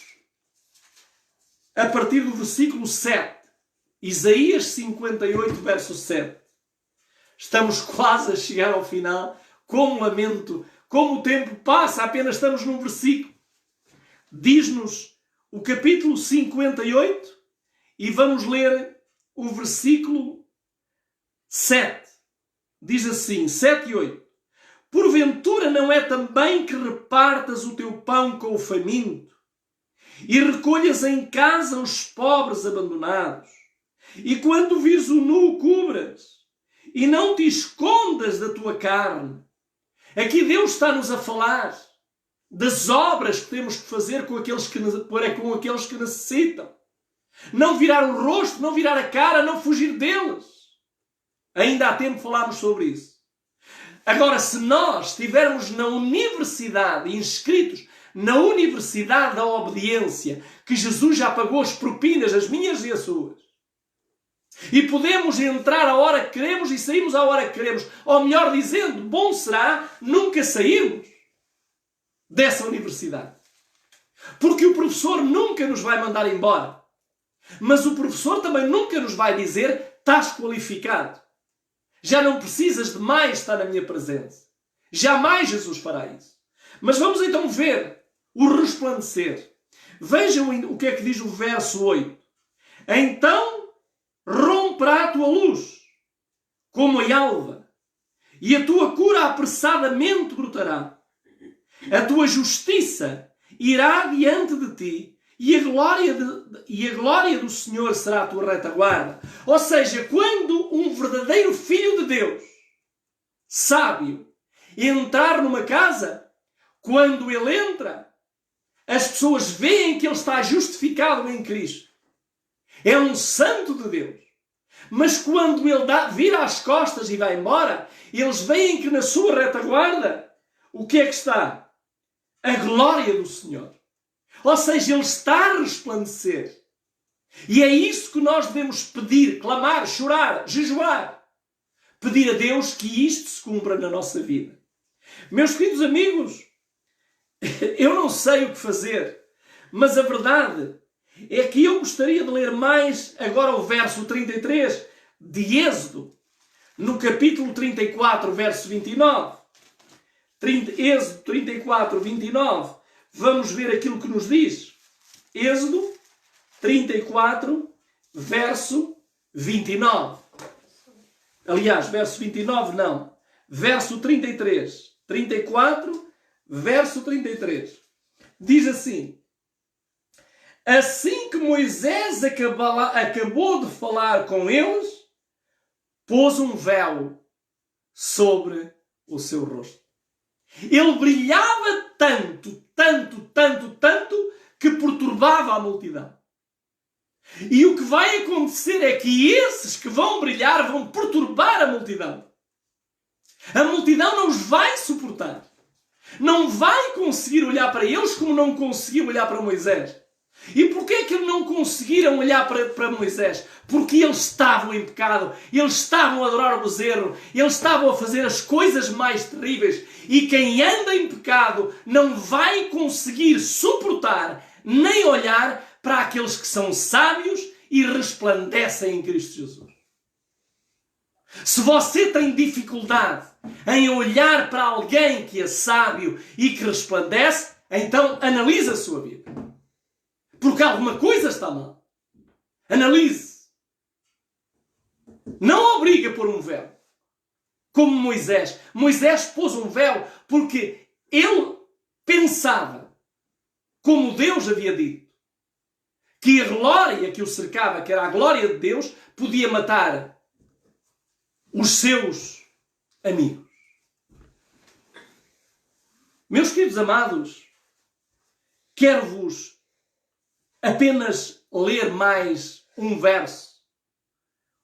a partir do versículo 7. Isaías 58, verso 7. Estamos quase a chegar ao final. Como lamento, como o tempo passa, apenas estamos num versículo. Diz-nos o capítulo 58 e vamos ler o versículo 7. Diz assim, 7 e 8. Porventura não é também que repartas o teu pão com o faminto e recolhas em casa os pobres abandonados, e quando vires o nu cubras e não te escondas da tua carne. Aqui Deus está-nos a falar das obras que temos que fazer com aqueles que necessitam. Não virar o rosto, não virar a cara, não fugir deles. Ainda há tempo de falarmos sobre isso. Agora, se nós estivermos na universidade, inscritos na universidade da obediência, que Jesus já pagou as propinas, as minhas e as suas, e podemos entrar a hora que queremos e sairmos a hora que queremos, ou melhor dizendo, bom será nunca sairmos dessa universidade. Porque o professor nunca nos vai mandar embora. Mas o professor também nunca nos vai dizer: estás qualificado. Já não precisas de mais estar na minha presença. Jamais Jesus fará isso. Mas vamos então ver o resplandecer. Vejam o que é que diz o verso 8. Então romperá a tua luz, como a alva, e a tua cura apressadamente brotará. A tua justiça irá diante de ti, e a glória do Senhor será a tua retaguarda. Ou seja, quando um verdadeiro filho de Deus, sábio, entrar numa casa, quando ele entra, as pessoas veem que ele está justificado em Cristo. É um santo de Deus. Mas quando ele vira as costas e vai embora, eles veem que na sua retaguarda, o que é que está? A glória do Senhor. Ou seja, ele está a resplandecer. E é isso que nós devemos pedir, clamar, chorar, jejuar. Pedir a Deus que isto se cumpra na nossa vida. Meus queridos amigos, eu não sei o que fazer, mas a verdade é que eu gostaria de ler mais agora o verso 33 de Êxodo, no capítulo 34, verso 29. Êxodo 34, 29. Vamos ver aquilo que nos diz. Êxodo 34, verso 29. Aliás, verso 29 não. Verso 33. 34, verso 33. Diz assim: assim que Moisés acabou de falar com eles, pôs um véu sobre o seu rosto. Ele brilhava tanto, que perturbava a multidão. E o que vai acontecer é que esses que vão brilhar vão perturbar a multidão. A multidão não os vai suportar. Não vai conseguir olhar para eles como não conseguiu olhar para Moisés. E porquê é que eles não conseguiram olhar para Moisés? Porque eles estavam em pecado, eles estavam a adorar o bezerro, eles estavam a fazer as coisas mais terríveis. E quem anda em pecado não vai conseguir suportar nem olhar para aqueles que são sábios e resplandecem em Cristo Jesus. Se você tem dificuldade em olhar para alguém que é sábio e que resplandece, então analise a sua vida. Porque alguma coisa está mal. Analise. Não obriga a pôr um véu. Como Moisés. Moisés pôs um véu porque ele pensava, como Deus havia dito, que a glória que o cercava, que era a glória de Deus, podia matar os seus amigos. Meus queridos amados, quero-vos apenas ler mais um verso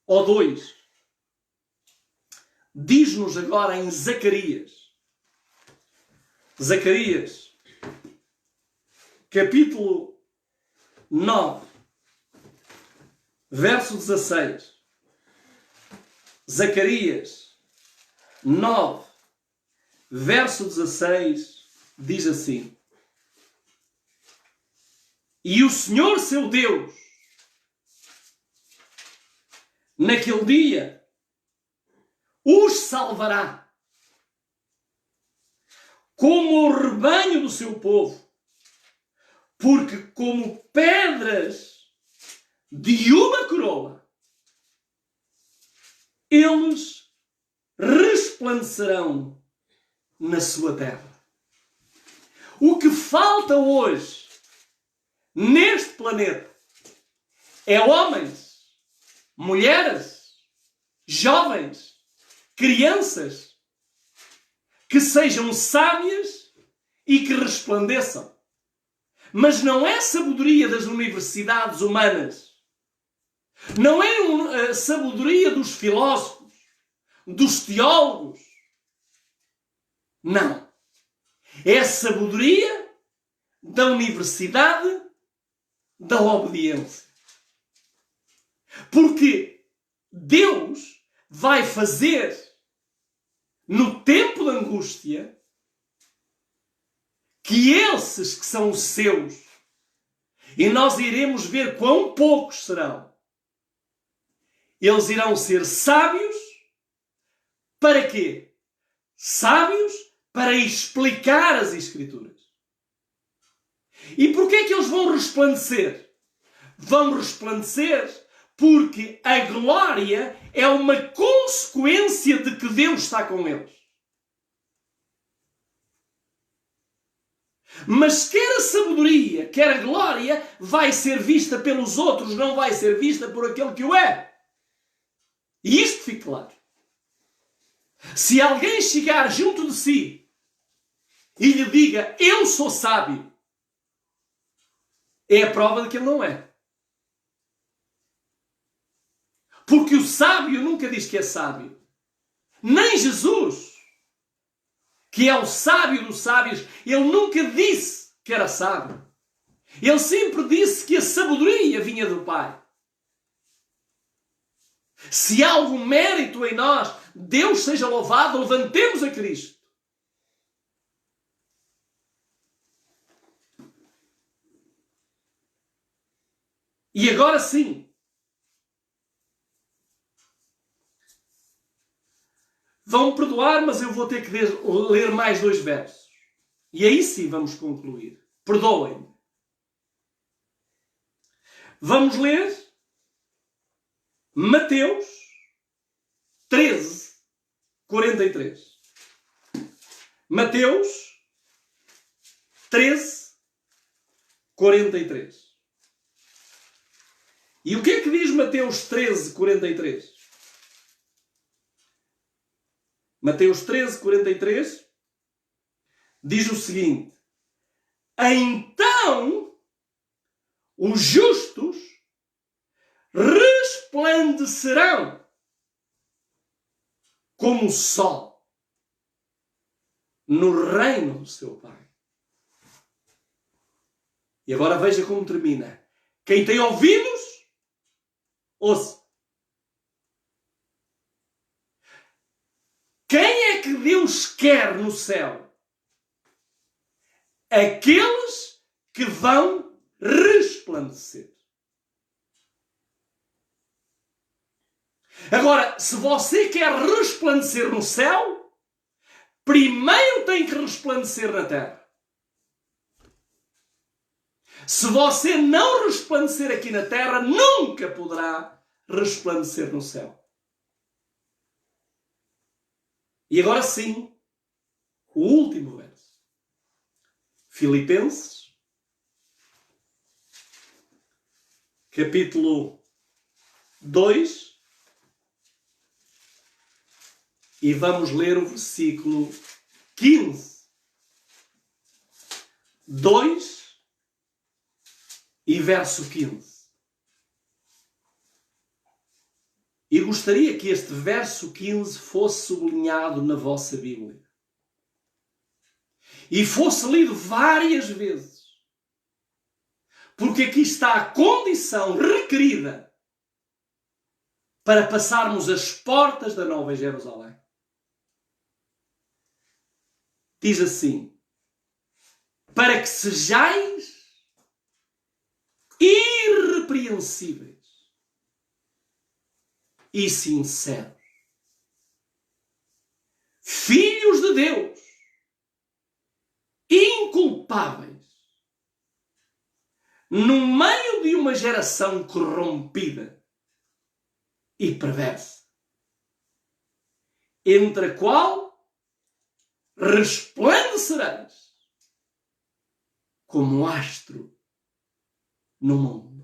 ou dois. Diz-nos agora em Zacarias. Zacarias, capítulo 9, verso 16. Zacarias 9, verso 16, diz assim: e o Senhor seu Deus, naquele dia, os salvará, como o rebanho do seu povo, porque como pedras de uma coroa, eles resplandecerão na sua terra. O que falta hoje neste planeta é homens, mulheres, jovens, crianças que sejam sábias e que resplandeçam. Mas não é sabedoria das universidades humanas. Não é a sabedoria dos filósofos, dos teólogos. Não. É a sabedoria da universidade da obediência. Porque Deus vai fazer, no tempo da angústia, que esses que são os seus, e nós iremos ver quão poucos serão, eles irão ser sábios. Para quê? Sábios para explicar as Escrituras. E porquê é que eles vão resplandecer? Vão resplandecer porque a glória é uma consequência de que Deus está com eles. Mas quer a sabedoria, quer a glória, vai ser vista pelos outros, não vai ser vista por aquele que o é. E isto fique claro. Se alguém chegar junto de si e lhe diga, eu sou sábio, é a prova de que ele não é. Porque o sábio nunca diz que é sábio. Nem Jesus, que é o sábio dos sábios, ele nunca disse que era sábio. Ele sempre disse que a sabedoria vinha do Pai. Se há algum mérito em nós, Deus seja louvado, levantemos a Cristo. E agora sim, vão perdoar, mas eu vou ter que ler mais 2 versos. E aí sim vamos concluir. Perdoem-me. Vamos ler Mateus 13, 43. Mateus 13, 43. E o que é que diz Mateus 13, 43? Mateus 13, 43 diz o seguinte: então os justos resplandecerão como o sol no reino do seu Pai. E agora veja como termina. Quem tem ouvidos, ouça. Quem é que Deus quer no céu? Aqueles que vão resplandecer. Agora, se você quer resplandecer no céu, primeiro tem que resplandecer na terra. Se você não resplandecer aqui na terra, nunca poderá resplandecer no céu. E agora sim, o último verso. Filipenses, capítulo 2, e vamos ler o versículo 15. 2 e verso 15. E gostaria que este verso 15 fosse sublinhado na vossa Bíblia. E fosse lido várias vezes. Porque aqui está a condição requerida para passarmos as portas da Nova Jerusalém. Diz assim: para que sejais irrepreensíveis e sinceros, filhos de Deus, inculpáveis, no meio de uma geração corrompida e perversa, entre a qual resplandecereis como astro no mundo.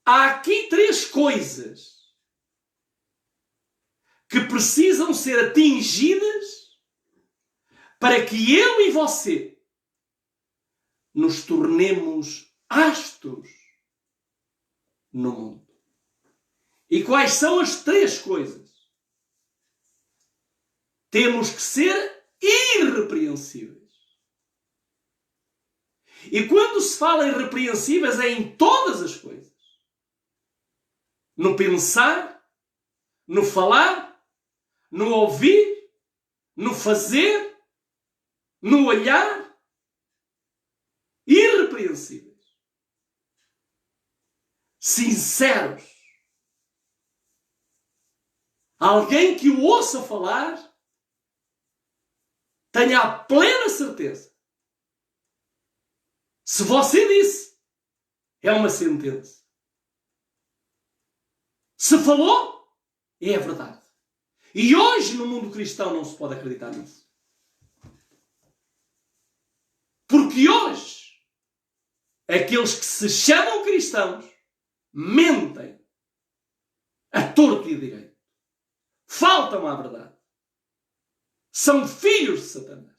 Há aqui 3 coisas que precisam ser atingidas para que eu e você nos tornemos astros no mundo. E quais são as 3 coisas? Temos que ser irrepreensíveis. E quando se fala em irrepreensíveis é em todas as coisas. No pensar, no falar, no ouvir, no fazer, no olhar. Irrepreensíveis. Sinceros. Alguém que o ouça falar tenha a plena certeza. Se você disse, é uma sentença. Se falou, é a verdade. E hoje no mundo cristão não se pode acreditar nisso. Porque hoje, aqueles que se chamam cristãos mentem a torto e a direito. Faltam à verdade. são filhos de Satanás.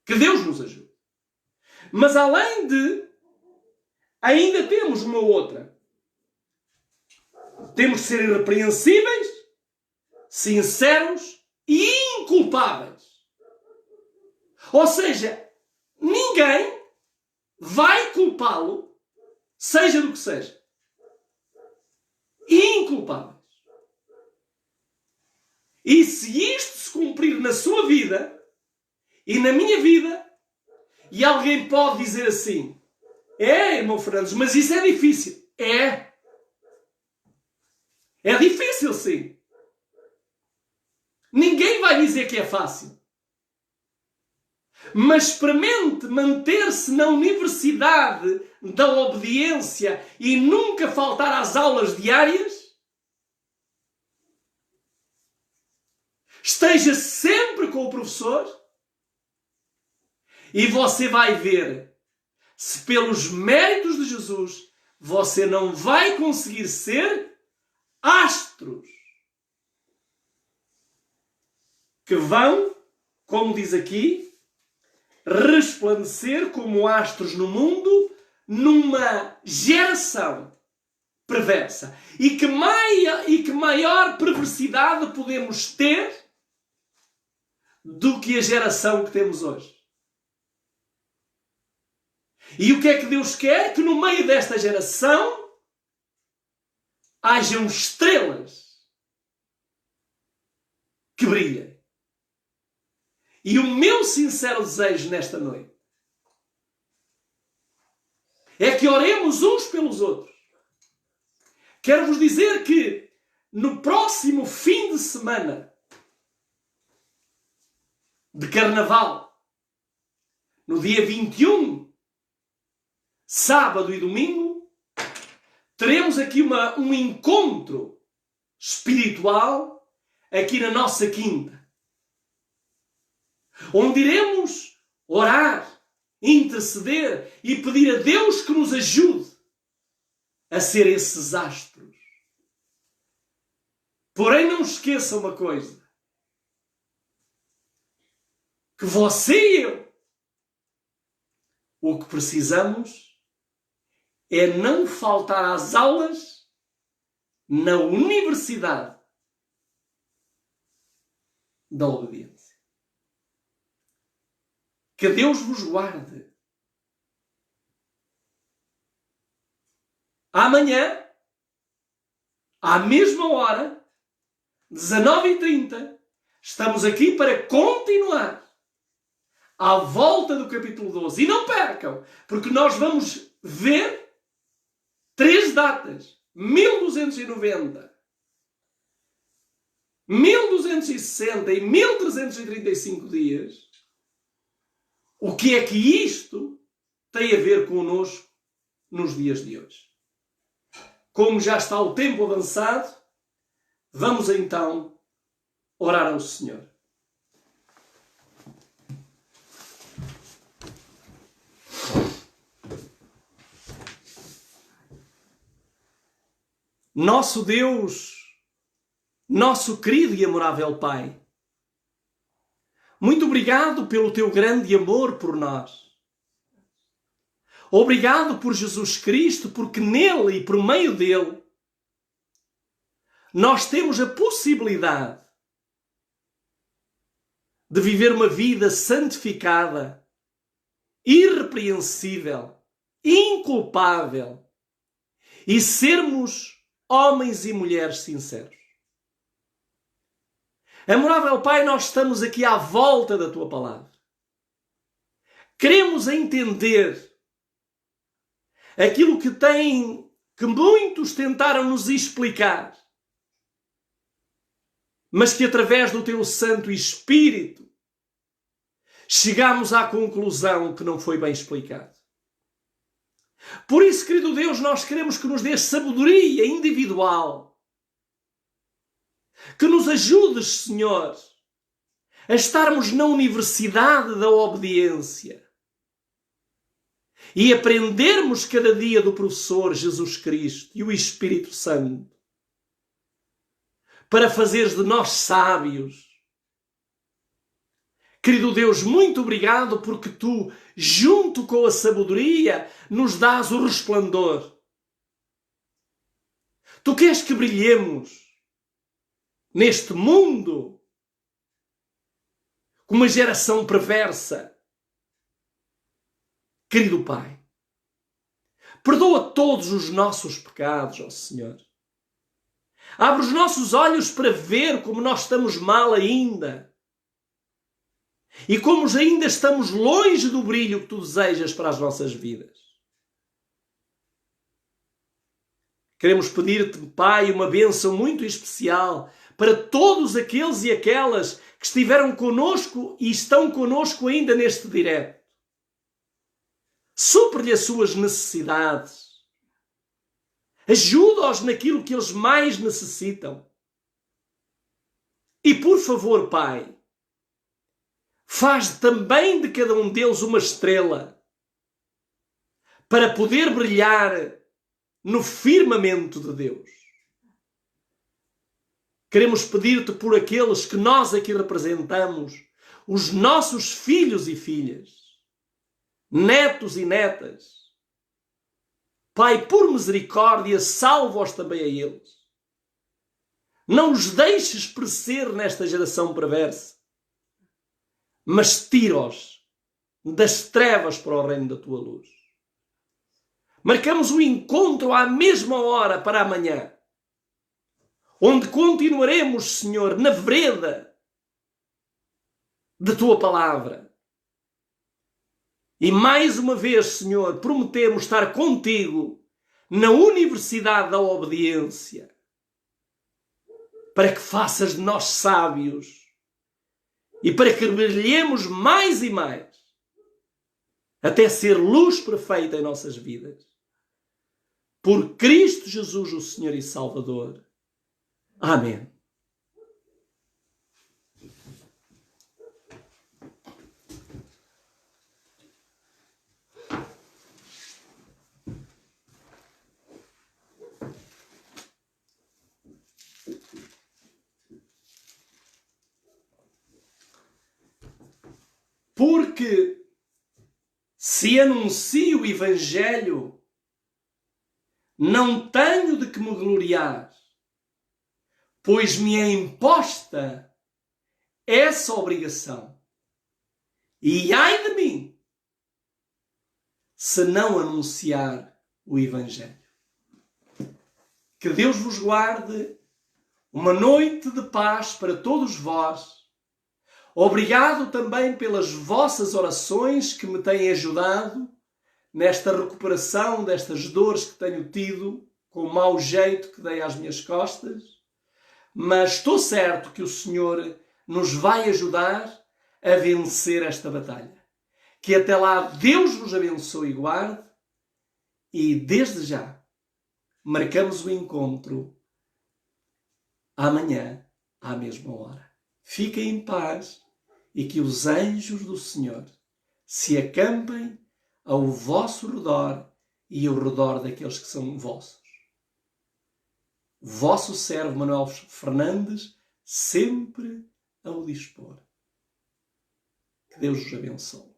Que Deus nos ajude. Mas além de, ainda temos uma outra. Temos que ser irrepreensíveis, sinceros e inculpáveis. Ou seja, ninguém vai culpá-lo, seja do que seja. Inculpáveis. E se isto se cumprir na sua vida e na minha vida, e alguém pode dizer assim, irmão Fernandes, mas isso é difícil. É. É difícil, sim. Ninguém vai dizer que é fácil. Mas experimente manter-se na universidade da obediência e nunca faltar às aulas diárias. Esteja sempre com o professor e você vai ver se pelos méritos de Jesus você não vai conseguir ser astros que vão, como diz aqui, resplandecer como astros no mundo numa geração perversa. E que maior perversidade podemos ter do que a geração que temos hoje. E o que é que Deus quer? Que no meio desta geração hajam estrelas que brilhem. E o meu sincero desejo nesta noite é que oremos uns pelos outros. Quero vos dizer que no próximo fim de semana de Carnaval, no dia 21, sábado e domingo, teremos aqui um encontro espiritual aqui na nossa quinta, onde iremos orar, interceder e pedir a Deus que nos ajude a ser esses astros. Porém, não esqueça uma coisa, que você e eu, o que precisamos é não faltar às aulas na universidade da obediência. Que Deus vos guarde. Amanhã, à mesma hora, 19h30, estamos aqui para continuar à volta do capítulo 12. E não percam, porque nós vamos ver 3 datas. 1290, 1260 e 1335 dias. O que é que isto tem a ver connosco nos dias de hoje? Como já está o tempo avançado, vamos então orar ao Senhor. Nosso Deus, nosso querido e amorável Pai, muito obrigado pelo teu grande amor por nós. Obrigado por Jesus Cristo, porque nele e por meio dele nós temos a possibilidade de viver uma vida santificada, irrepreensível, inculpável e sermos homens e mulheres sinceros. Amorável Pai, nós estamos aqui à volta da Tua Palavra. Queremos entender aquilo que muitos tentaram nos explicar, mas que através do Teu Santo Espírito chegamos à conclusão que não foi bem explicado. Por isso, querido Deus, nós queremos que nos dês sabedoria individual, que nos ajudes, Senhor, a estarmos na universidade da obediência e aprendermos cada dia do professor Jesus Cristo e o Espírito Santo, para fazeres de nós sábios, Querido Deus, muito obrigado porque tu, junto com a sabedoria, nos dás o resplendor. Tu queres que brilhemos neste mundo com uma geração perversa. Querido Pai, perdoa todos os nossos pecados, ó Senhor. Abre os nossos olhos para ver como nós estamos mal ainda. E como ainda estamos longe do brilho que tu desejas para as nossas vidas. Queremos pedir-te, Pai, uma bênção muito especial para todos aqueles e aquelas que estiveram conosco e estão conosco ainda neste direto. Supre-lhe as suas necessidades. Ajuda-os naquilo que eles mais necessitam. E por favor, Pai, faz também de cada um deles uma estrela para poder brilhar no firmamento de Deus. Queremos pedir-te por aqueles que nós aqui representamos, os nossos filhos e filhas, netos e netas. Pai, por misericórdia, salva-os também a eles. Não os deixes perecer nesta geração perversa, mas tira-os das trevas para o reino da tua luz. Marcamos o encontro à mesma hora para amanhã, onde continuaremos, Senhor, na vereda da tua palavra. E mais uma vez, Senhor, prometemos estar contigo na universidade da obediência, para que faças de nós sábios e para que brilhemos mais e mais, até ser luz perfeita em nossas vidas. Por Cristo Jesus, o Senhor e Salvador. Amém. Porque se anuncio o Evangelho, não tenho de que me gloriar, pois me é imposta essa obrigação. E ai de mim, se não anunciar o Evangelho. Que Deus vos guarde, uma noite de paz para todos vós. Obrigado também pelas vossas orações que me têm ajudado nesta recuperação destas dores que tenho tido, com o mau jeito que dei às minhas costas. Mas estou certo que o Senhor nos vai ajudar a vencer esta batalha. Que até lá Deus vos abençoe e guarde. E desde já marcamos o encontro amanhã à mesma hora. Fiquem em paz e que os anjos do Senhor se acampem ao vosso redor e ao redor daqueles que são vossos. Vosso servo Manuel Fernandes, sempre ao dispor. Que Deus os abençoe.